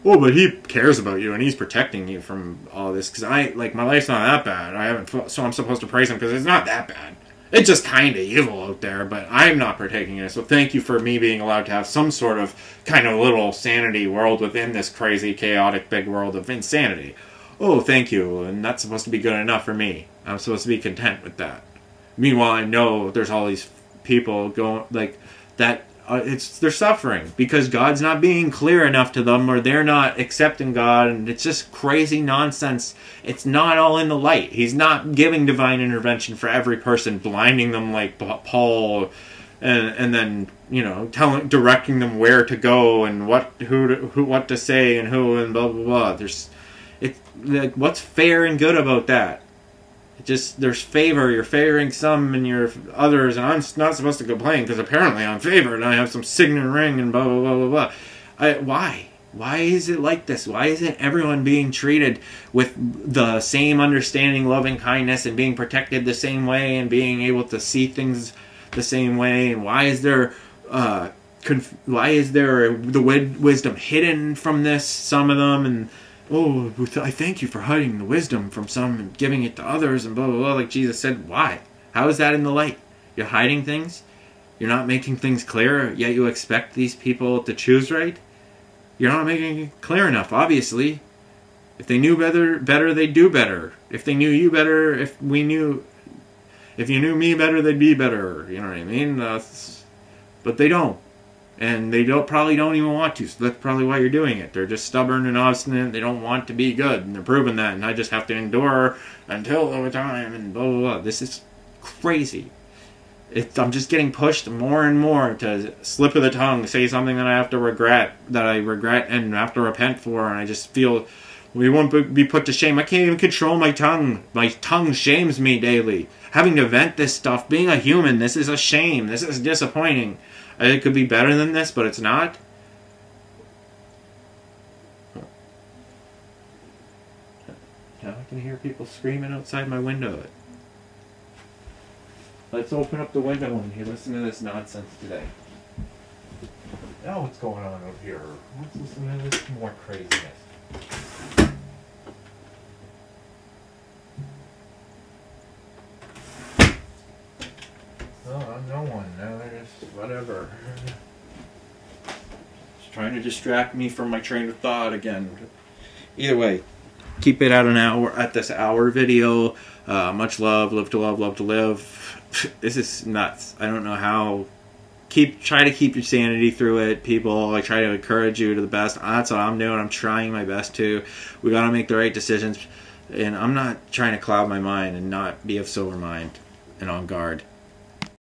Oh, but he cares about you and he's protecting you from all this, because my life's not that bad. So I'm supposed to praise him because it's not that bad. It's just kind of evil out there, but I'm not partaking in it. So thank you for me being allowed to have some sort of kind of little sanity world within this crazy, chaotic, big world of insanity. Oh, thank you. And that's supposed to be good enough for me. I'm supposed to be content with that. Meanwhile, I know there's all these people going that. They're suffering because God's not being clear enough to them, or they're not accepting God, and it's just crazy nonsense. It's not all in the light. He's not giving divine intervention for every person, blinding them like Paul, and then directing them where to go and what to say and who, and blah blah blah. What's fair and good about that? There's favor. You're favoring some and you're others, and I'm not supposed to complain because apparently I'm favored and I have some signet ring and blah blah blah blah blah. Why? Why is it like this? Why isn't everyone being treated with the same understanding, loving kindness, and being protected the same way, and being able to see things the same way? And why is there the wisdom hidden from this? Some of them, and oh, I thank you for hiding the wisdom from some and giving it to others, and blah, blah, blah, like Jesus said. Why? How is that in the light? You're hiding things? You're not making things clear, yet you expect these people to choose right? You're not making it clear enough, obviously. If they knew better, they'd do better. If they knew you better, if you knew me better, they'd be better. You know what I mean? But they don't. And they probably don't even want to, so that's probably why you're doing it. They're just stubborn and obstinate. They don't want to be good, and they're proving that. And I just have to endure until over time, and blah blah blah. This is crazy. I'm just getting pushed more and more to slip of the tongue, say something that I regret, and have to repent for, and I just feel We won't be put to shame. I can't even control my tongue. My tongue shames me daily. Having to vent this stuff. Being a human, this is a shame. This is disappointing. It could be better than this, but it's not. Now I can hear people screaming outside my window. Let's open up the window and hear, listen to this nonsense today. Now what's going on over here? Let's listen to this more craziness. Oh, no one. No, they're just whatever. Just trying to distract me from my train of thought again. Either way, keep it at an hour. At this hour video. Much love. Live to love. Love to live. This is nuts. I don't know how. Try to keep your sanity through it, people. I try to encourage you to the best. That's what I'm doing. I'm trying my best to. We gotta make the right decisions, and I'm not trying to cloud my mind and not be of sober mind and on guard.